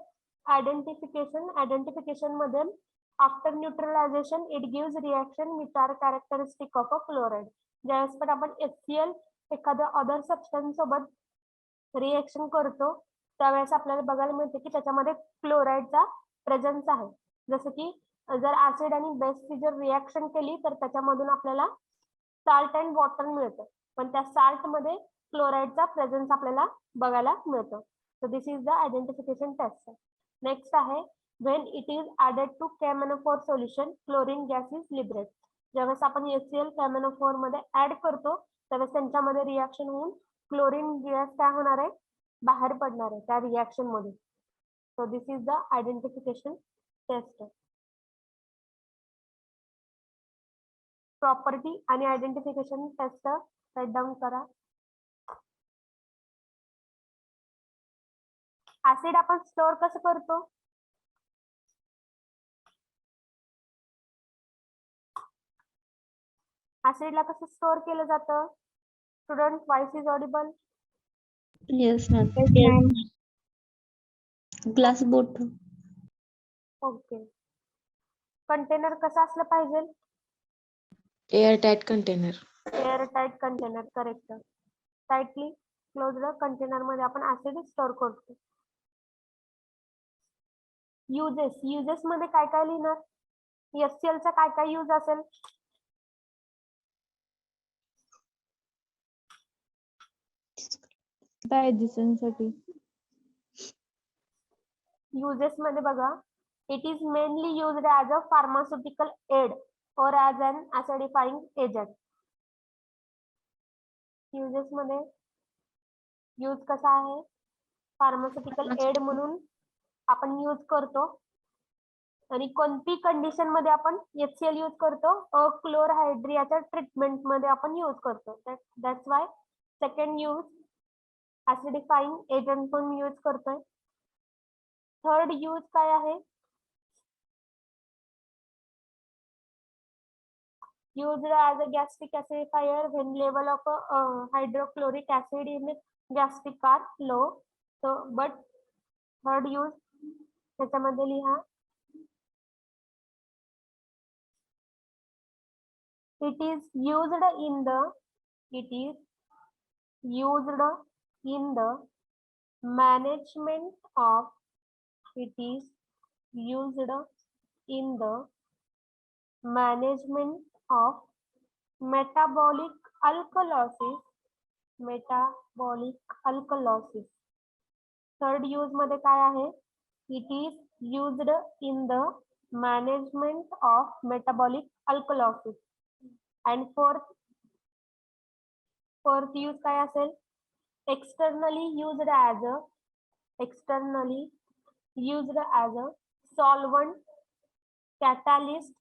आयडेंटिफिकेशन मध्ये after neutralisation it gives reaction which are characteristic of a chloride. ज्यावेळेस पण आपण HCl एखाद्या अदर सबस्टन्स सोबत रिएक्शन करतो त्यावेळेस आपल्याला बघायला मिळते की त्याच्यामध्ये क्लोराइडचा प्रेझेन्स आहे. जसं की जर ऍसिड आणि बेसची जर रिएक्शन केली तर त्याच्यामधून आपल्याला साल्ट अँड वॉटर मिळतं, पण त्या साल्ट मध्ये क्लोराइडचा प्रेझेन्स आपल्याला बघायला मिळतो. So this is the identification test. Next आहे when it is added to KMnO4 solution, chlorine gas is liberated. ज्यावेळेस आपण HCl KMnO4 मध्ये ऍड करतो त्यावेळेस त्यांच्यामध्ये रिएक्शन होऊन क्लोरीन गॅस काय होणार आहे, बाहेर पडणार आहे त्या रिएक्शन मध्ये. So this is the identification test. Property आणि आयडेंटिफिकेशन टेस्ट राईट डाऊन करा. ऍसिड आपण स्टोअर कसं करतो, ऍसिडला कसं स्टोअर केलं जातं student, voice is Audible. Yes, ma'am. Glass bottle. Okay. Container कसं असलं पाहिजे, Airtight container. Air tight container. Correct. Tightly closed container मध्ये आपण ऍसिड स्टोअर करतो. युजेस मध्ये काय काय लिहिणार, HCl चा काय काय यूज असेल, डायजेशन साठी. युजेस मध्ये बघा, it is mainly used as a pharmaceutical aid और as an acidifying agent. Uses मध्ये यूज कसा आहे, फार्मास्युटिकल एड म्हणून आपण यूज करतो. आणि कोणती कंडिशन मध्ये आपण HCl यूज करतो, क्लोरहायड्रियाच्या ट्रीटमेंट मध्ये आपण यूज करतो. That's why second use acidifying agent पण यूज करतोय. थर्ड यूज काय आहे, used as a gastric acidifier when level of hydrochloric acid in gastric are low. So but third use त्याच्यामध्ये लिहा, it is used in the management of metabolic alkalosis. Third use मध्ये काय आहे, it is used in the management of metabolic alkalosis. And fourth use काय असेल, externally used as a solvent, catalyst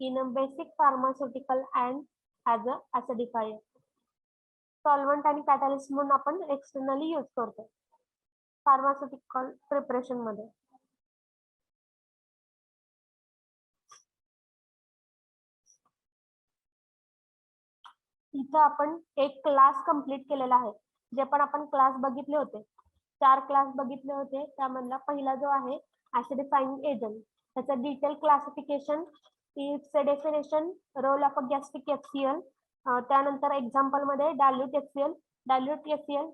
in a basic pharmaceutical and as a acidifier. Solvent आणि catalyst म्हणून आपण externally use करतो pharmaceutical preparation मध्ये. इथं आपण एक क्लास कंप्लीट केलेला आहे. जे पण आपण क्लास बघितले होते, 4 क्लास बघितले होते, त्यामधला पहिला जो आहे ऍसिडिफाइंग एजंट, त्याचा detail classification, its definition, role of a gastric HCl, त्यानंतर एक्झाम्पल मध्ये डायल्यूट HCl,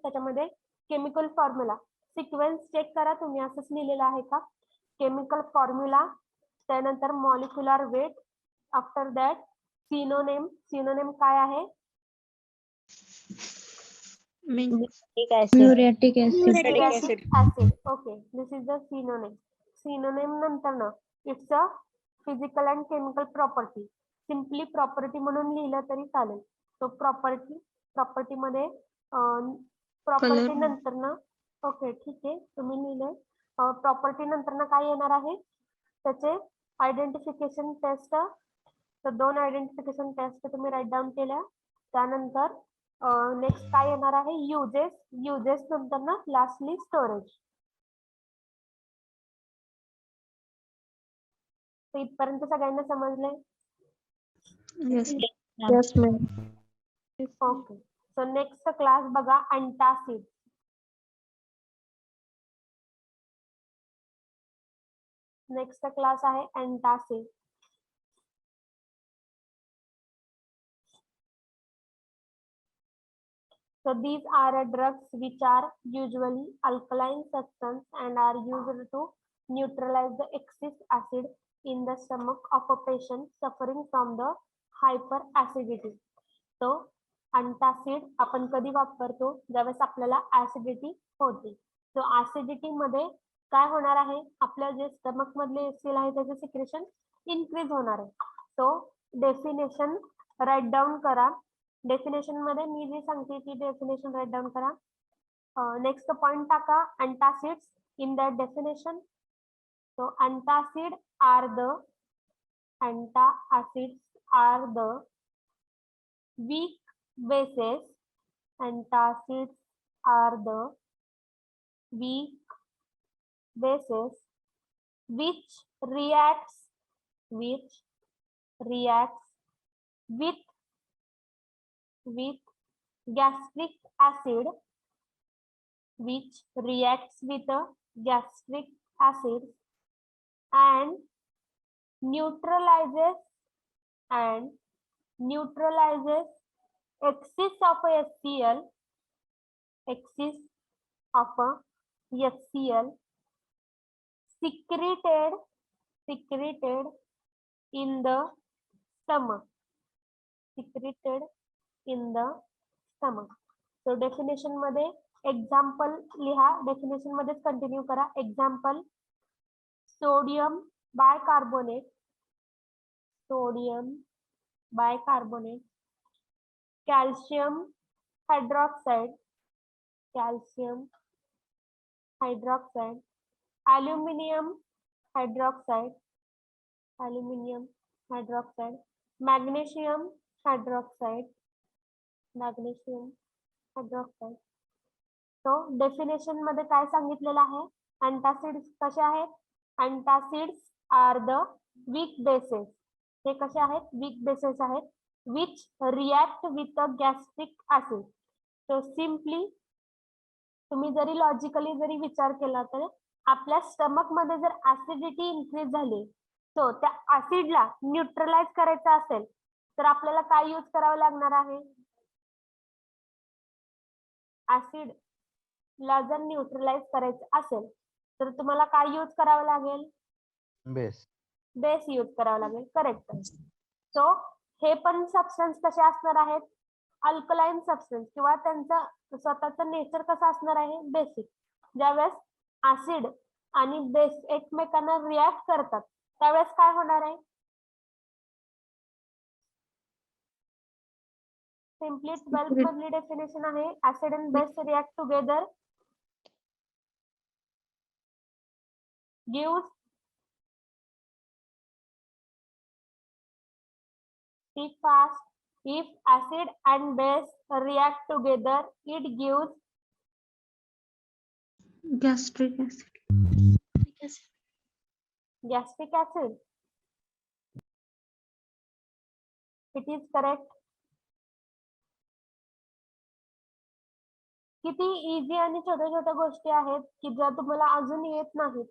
त्याच्यामध्ये केमिकल फॉर्म्युला, सिक्वेन्स चेक करा तुम्ही असंच लिहिलेलं आहे का, केमिकल फॉर्म्युला, त्यानंतर molecular weight, after that synonym काय आहे, Muriatic acid. acid. Okay, this is the synonym. Synonym नंतर ना it's a physical and chemical property. Simply property म्हणून लिहिलं तरी चालेल. तो प्रॉपर्टी मध्ये प्रॉपर्टी नंतर ना, ओके ठीक आहे तुम्ही लिहिले, प्रॉपर्टी नंतर ना काय येणार आहे, त्याचे आयडेंटिफिकेशन टेस्ट. तर 2 आयडेंटिफिकेशन टेस्ट तुम्ही राईट डाऊन केल्या. त्यानंतर नेक्स्ट काय येणार आहे, युजेस नंतर ना लास्टली स्टोरेज. इथपर्यंत सगळ्यांना समजले. Yes, ma'am. Okay, so next class बघा अँटासिड. नेक्स्ट क्लास आहे antacid. So these are drugs which are usually alkaline substance and are used to neutralize the excess acid in the stomach of a patient suffering from the hyperacidity. So antacid आपण कधी वापरतो, ज्यावेळेस आपल्याला acidity होते. So acidity मध्ये काय होणार आहे, आपल्या जे स्टमक मधले HCl आहे त्याचे सिक्रेशन इन्क्रीज होणार आहे. सो डेफिनेशन राईट डाऊन करा. डेफिनेशन मध्ये मी जे सांगते ती डेफिनेशन राईट डाऊन करा. नेक्स्ट पॉइंट टाका, antacids in that definition. So antacids are the weak bases. Antacids are the weak bases which reacts with gastric acid, which reacts with a gastric acid and neutralizes excess of a HCl secreted in the stomach. So definition मध्ये example लिहा, definition मध्येच continue करा. example sodium bicarbonate, calcium hydroxide, aluminum hydroxide, magnesium hydroxide. So definition मध्ये काय सांगितलेलं आहे, antacids कसे आहेत, antacids are the weak bases. हे कसे आहेत, weak bases आहेत, which react with a gastric acid. So simply तुम्ही जरी लॉजिकली जरी विचार केला तर आपल्या स्टमक मध्ये जर ऍसिडिटी इन्क्रीज झाली, सो त्या ऍसिडला न्यूट्रलाइज करायचं असेल तर आपल्याला काय यूज करावं लागणार आहे, ऍसिड ला जर न्यूट्रलाइज करायचं असेल तर तुम्हाला काय यूज करावं लागेल, बेस यूज करावं लागेल. करेक्ट. सो हे पण सबस्टन्स कसे असणार आहेत, अल्कलाइन सबस्टन्स किंवा त्यांचा स्वतःचं नेचर कसं असणार आहे, बेसिक. ज्यावेळेस ऍसिड आणि बेस एकमेकांना रिॲक्ट करतात त्यावेळेस काय होणार आहे, सिम्पली 12th मधली डेफिनेशन आहे, acid and base react together gives speak fast. If acid and base react together, it gives gastric acid. gastric acid. It is correct. किती इझी आणि छोट्या छोट्या गोष्टी आहेत की ज्या तुम्हाला अजून येत नाहीत.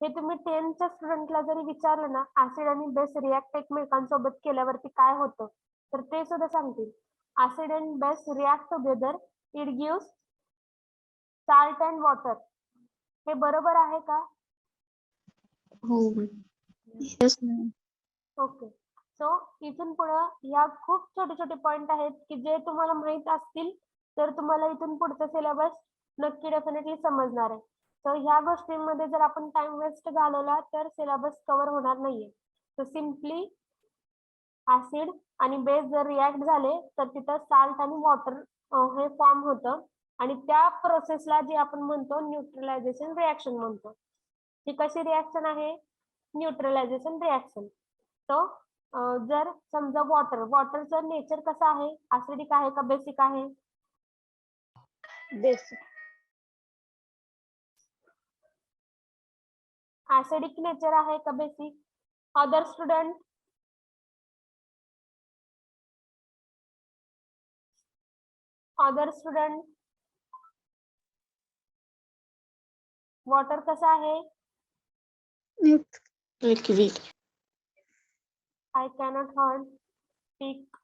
हे तुम्ही 10th स्टुडंटला जरी विचारलं ना, ऍसिड आणि बेस रिॲक्ट एकमेकांसोबत केल्यावरती काय होतं तर ते सुद्धा सांगतील. Acid and base react together it gives salt and water. हे बरोबर आहे का? हो. Yes, ma'am. ओके. सो इथून पुढे या खूप छोटे छोटे पॉइंट आहेत की जे तुम्हाला माहित असतील तर तुम्हाला इथून पुढचा सिलेबस नक्की डेफिनेटली समजणार आहे. सो ह्या गोष्टींमध्ये जर आपण टाइम वेस्ट घालवला तर सिलेबस कव्हर होणार नाहीये. सो सिम्पली ऍसिड आणि बेस जर रिॲक्ट झाले तर तिथं साल्ट आणि वॉटर हे फॉर्म होतं आणि त्या प्रोसेसला जे आपण म्हणतो न्यूट्रलायझेशन रिॲक्शन म्हणतो. ही कशी रिॲक्शन आहे, न्यूट्रलायझेशन रिॲक्शन. सो जर समजा वॉटरचं नेचर कसं आहे, ऍसिडिक आहे का बेसिक आहे, बेसिक. ऍसिडिक नेचर आहे का बेसिक? अदर स्टुडंट, वॉटर कसं आहे? Liquid. I cannot heard. Speak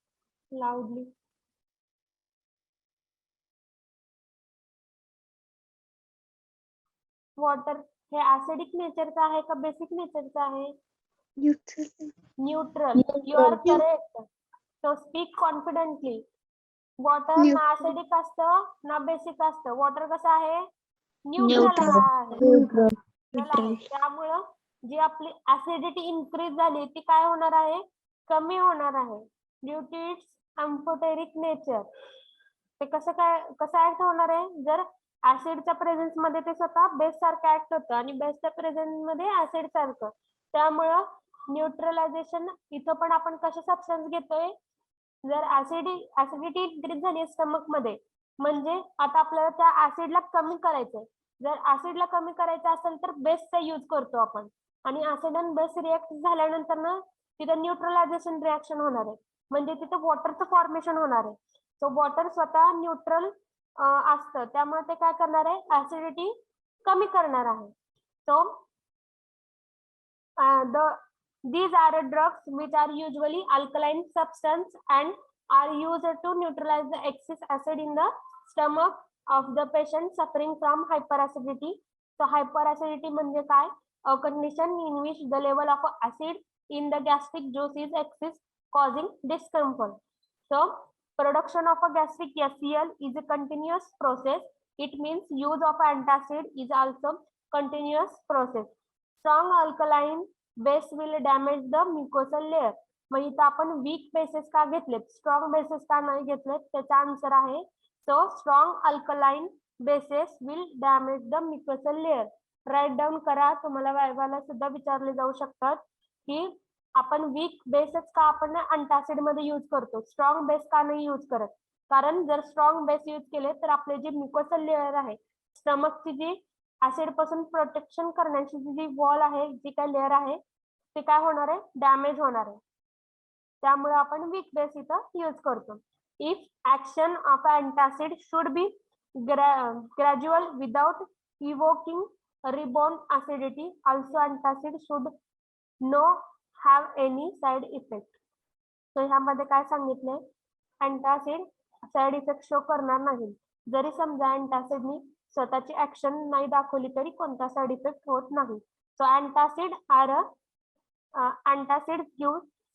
loudly. Water हे ऍसिडिक नेचरचा आहे का बेसिक नेचरचा आहे? Neutral. You are correct. So speak confidently. Water ना ऍसिडिक असतं ना बेसिक असतं. वॉटर कसं आहे? न्यूट्रल आहे. न्यूट्रल neutral आहे. त्यामुळं जी आपली ऍसिडिटी इन्क्रीज झाली ती काय होणार आहे, कमी होणार आहे ड्यू टू इट्स अम्फोटेरिक नेचर. ते कसं ऍक्ट होणार आहे, जर ऍसिडच्या प्रेझेन्स मध्ये ते स्वतः बेस सारखं ऍक्ट होतं आणि बेसच्या प्रेझेन्स मध्ये ऍसिड सारखं. त्यामुळं न्यूट्रलायझेशन इथं पण आपण कसे सबस्टन्स घेतोय, जर ऍसिडिटी इन्क्रीज झाली स्टमक मध्ये म्हणजे आता आपल्याला त्या ऍसिडला कमी करायचंय. जर ऍसिडला कमी करायचं असेल तर बेसचा यूज करतो आपण आणि ऍसिड आणि बेस रिएक्ट झाल्यानंतर ना तिथे न्यूट्रलायझेशन रिएक्शन होणार आहे म्हणजे तिथे वॉटरचं फॉर्मेशन होणार आहे. सो वॉटर स्वतः न्यूट्रल असतं त्यामुळे ते काय करणार आहे, ऍसिडिटी कमी करणार आहे. So these are drugs which are usually alkaline substance and are used to neutralize the excess acid in the stomach of the patient suffering from hyperacidity. So hyperacidity म्हणजे काय, a condition in which the level of acid in the gastric juice is excess causing discomfort. So production of a gastric HCl is a continuous process. It means use of antacid is also continuous process. Strong alkaline base will damage the mucosal layer. मग इथं आपण weak bases का घेतलेत, strong bases का नाही घेतलेत, त्याचा answer आहे so strong alkaline bases will damage the mucosal layer. Write down करा, तुम्हाला वायवाला सुद्धा विचारले जाऊ शकतात की आपण वीक बेसेस का आपण अँटासिड मध्ये यूज करतो, स्ट्रॉंग बेस का नाही यूज करत. कारण जर स्ट्रॉंग बेस यूज केले तर आपले जे म्युकोसल लेअर आहे, स्टमकची जी ऍसिड पासून प्रोटेक्शन करण्याची जी वॉल आहे, जी काय लेअर आहे ते काय होणार आहे, डॅमेज होणार आहे. त्यामुळे आपण वीक बेस इथं यूज करतो. If action of antacid should be gradual without evoking reborn acidity, also antacid should know have any side effect. तर ह्यामध्ये काय सांगितलंय, अँटासिड साइड इफेक्ट शो करणार नाही. जरी समजा अँटासिडनी स्वतःची ऍक्शन नाही दाखवली तरी कोणता साइड इफेक्ट होत नाही. So antacid antacids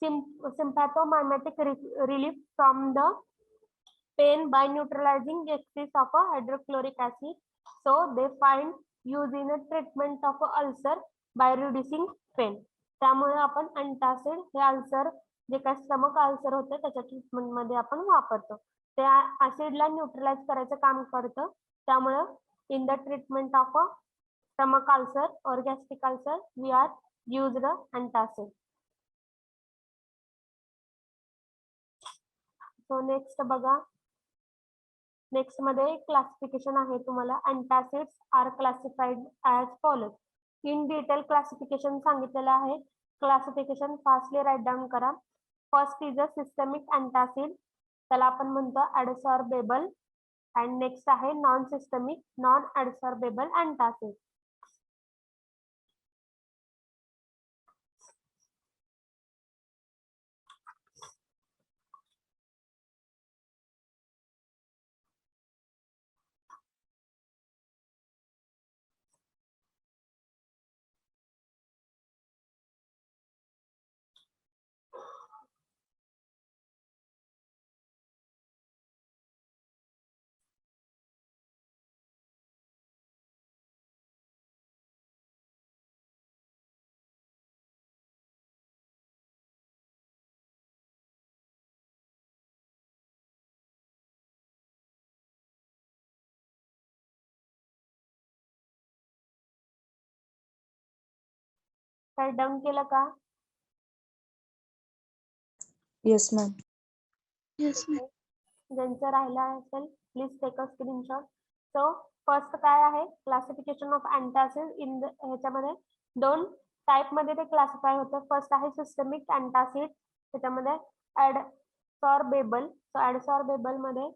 give sympathomimetic relief from the pain by neutralizing excess of a hydrochloric acid. So they find use in a treatment of a ulcer by reducing pain. त्यामुळे आपण antacid हे ulcer जे काय stomach ulcer होतं त्याच्या treatment मध्ये आपण वापरतो. ते ऍसिडला न्यूट्रलाइज करायचं काम करतं. त्यामुळे in the treatment of a stomach ulcer or gastric ulcer we are used antacid. So next बघा, नेक्स्ट मध्ये क्लासिफिकेशन आहे तुम्हाला. Antacids are classified as follows. In detail classification सांगितलेलं आहे. क्लासिफिकेशन फास्टली राईट डाऊन करा. First is a systemic antacid, त्याला आपण म्हणतो ऍडसॉर्बेबल. and next आहे non systemic non adsorbable antacid. Write down केलं का? Yes, ma'am. Yes, ma'am. ज्यांचं राहिला असेल please take a screenshot. So first काय आहे, क्लासिफिकेशन ऑफ अँटासिड. इन ह्याच्यामध्ये दोन टाइप मध्ये ते क्लासिफाय होतं. फर्स्ट आहे सिस्टमिक अँटासिड, त्याच्यामध्ये ऍडसॉर्बेबल. सो ऍडसॉर्बेबल मध्ये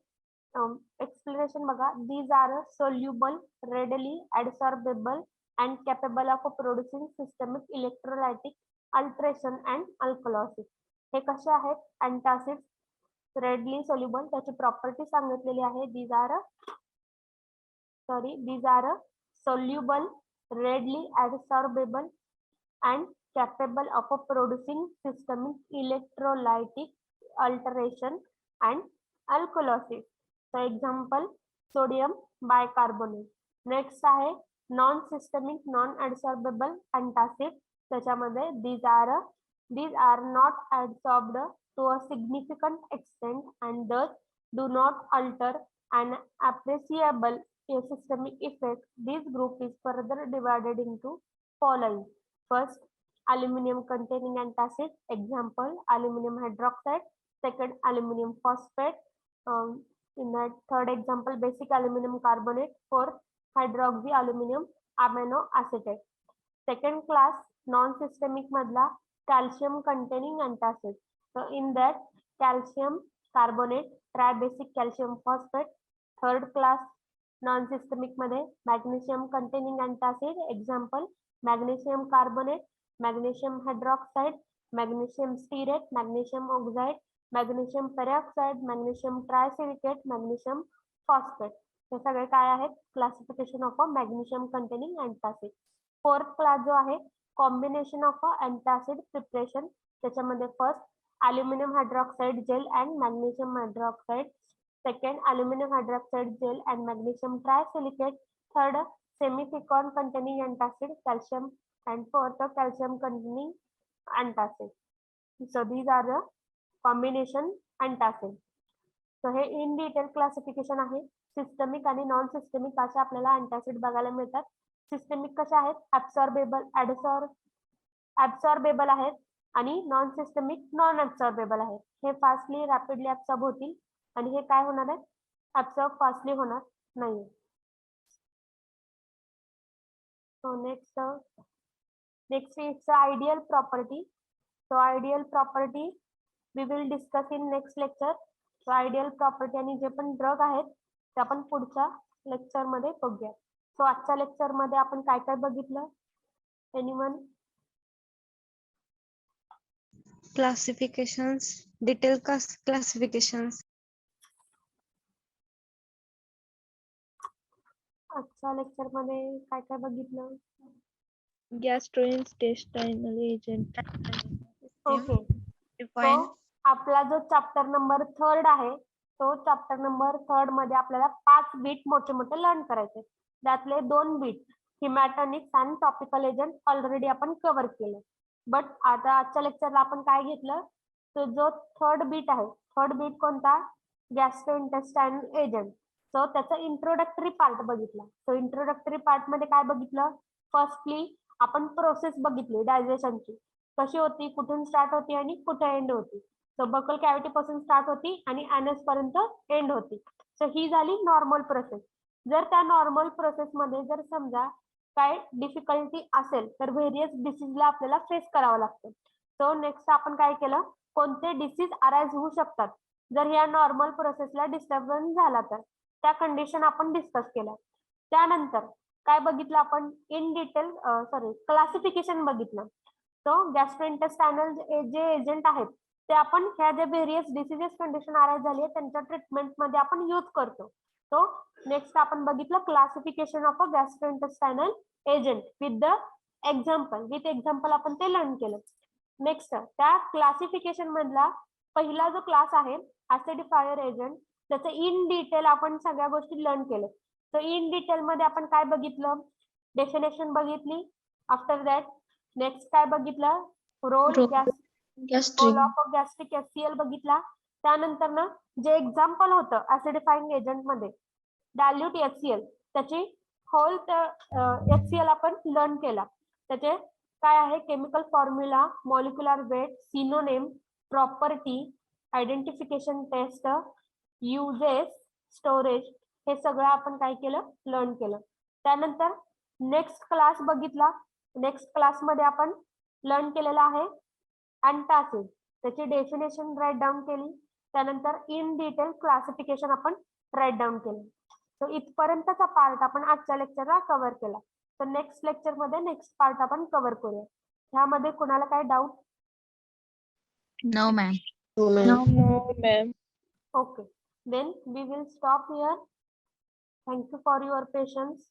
एक्सप्लेनेशन बघा. These are soluble, readily adsorbable and capable of producing systemic electrolytic alteration and alkalosis. हे कसे आहेत अँटासिड्स, रेडली सोल्युबल, त्याची प्रॉपर्टी सांगितलेली आहे. these are soluble, readily adsorbable and capable of producing systemic electrolytic alteration and alkalosis. So example, sodium bicarbonate. Next आहे non systemic non ऍब्सॉर्बेबल antacid. त्याच्यामध्ये these are not absorbed to a significant extent and thus do not alter an appreciable systemic effect. This group is further divided into following. First, aluminum containing antacid, example aluminum hydroxide. Second, aluminum phosphate. In that third example, basic aluminum carbonate. Fourth, hydroxy aluminum amino acetate. Second class non-systemic madla calcium containing antacid. So in that calcium carbonate, tribasic calcium phosphate. Third class non-systemic मध्ये magnesium containing antacid, example magnesium carbonate, magnesium hydroxide, magnesium stearate, magnesium oxide, magnesium peroxide, magnesium trisilicate, magnesium phosphate. हे सगळे काय आहेत classification of a magnesium containing antacid. Fourth class जो आहे combination of a antacid preparation. त्याच्यामध्ये first aluminium hydroxide gel and magnesium hydroxide. Second aluminium hydroxide gel and magnesium trisilicate. Third simethicone containing antacid calcium and fourth calcium containing antacid. So these are the combination antacid. So हे in detail classification आहे. Systemic आणि non systemic असे आपल्याला antacid बघायला मिळतात. Systemic कशा आहेत ऍब्सॉर्बेबल आहेत आणि नॉन सिस्टमिक नॉन ऍब्सॉर्बेबल आहेत. हे फास्टली रॅपिडली ऍब्सॉर्ब होतील आणि हे काय होणार आहे ऍब्सॉर्ब फास्टली होणार नाही. So next is ideal property. So ideal property we will discuss in next lecture. So ideal property आणि जे पण ड्रग आहेत ते आपण पुढच्या लेक्चर मध्ये बघूया. सो आजच्या लेक्चर मध्ये आपण काय काय बघितलं एनीवन? Classifications, detailed classifications. आजच्या लेक्चर मध्ये काय काय बघितलं? Gastrointestinal agent. ओके. Define. आपला जो चॅप्टर नंबर 3 आहे तो चॅप्टर नंबर 3 मध्ये आपल्याला 5 बीट मोठे मोठे लर्न करायचे. त्यातले 2 बीट हिमॅटॉनिक्स आणि टॉपिकल एजंट ऑलरेडी आपण कव्हर केले. बट आता आजच्या लेक्चरला आपण काय घेतलं तो जो थर्ड बीट आहे. थर्ड बीट कोणता? Gastrointestinal agent. सो त्याचा इंट्रोडक्टरी पार्ट बघितला. सो इंट्रोडक्टरी पार्ट मध्ये काय बघितलं? फर्स्टली आपण प्रोसेस बघितली डायजेशनची. कशी होती, कुठून स्टार्ट होती आणि कुठे एंड होती. सो बकल कॅव्हिटी पासून स्टार्ट होती आणि एनएस पर्यंत एंड होती. सो ही झाली नॉर्मल प्रोसेस. जर त्या नॉर्मल प्रोसेस मध्ये जर समजा काय डिफिकल्टी असेल तर व्हेरियस डिसीजला आपल्याला फेस करावं लागतं. सो नेक्स्ट आपण काय केलं, कोणते डिसीज अराइज होऊ शकतात जर या नॉर्मल प्रोसेसला डिस्टर्बन्स झाला तर त्या कंडिशन आपण डिस्कस केल्या. त्यानंतर काय बघितलं आपण इन डिटेल क्लासिफिकेशन बघितलं. सो गॅस्ट्रोइंटेस्टायनल जे एजंट आहेत ते आपण ह्या ज्या व्हेरियस डिसीजेस कंडिशन अराइज झाली आहे त्यांच्या ट्रीटमेंट मध्ये आपण यूज करतो. सो नेक्स्ट आपण बघितलं classification of a gastrointestinal agent with example आपण ते लर्न केलं. नेक्स्ट त्या क्लासिफिकेशन मधला पहिला जो क्लास आहे ऍसिडिफायर एजंट त्याचं इन डिटेल आपण सगळ्या गोष्टी लर्न केलं. सो इन डिटेल मध्ये आपण काय बघितलं, डेफिनेशन बघितली. आफ्टर दॅट नेक्स्ट काय बघितलं, रोल ऑफ गॅस्ट्रिक HCl बघितला. त्यानंतर ना जे एक्झाम्पल होतं ऍसिडिफाइंग एजंट मध्ये डायल्यूट HCl त्याची होल HCl आपण लर्न केला. त्याचे काय आहे chemical formula, molecular weight, synonym, property, identification test, uses, storage हे सगळं आपण काय केलं लर्न केलं. त्यानंतर नेक्स्ट क्लास बघितला. नेक्स्ट क्लास मध्ये आपण लर्न केलेला आहे अँटासिड. त्याची डेफिनेशन राईट डाऊन केली. त्यानंतर इन डिटेल क्लासिफिकेशन आपण राईट डाऊन केलं. सो इथपर्यंतचा पार्ट आपण आजच्या लेक्चरला कव्हर केला. तर नेक्स्ट लेक्चर मध्ये नेक्स्ट पार्ट आपण कव्हर करूया. ह्यामध्ये कोणाला काय doubt? No, ma'am. No, ma'am. Okay, then we will stop here. Thank you for your patience.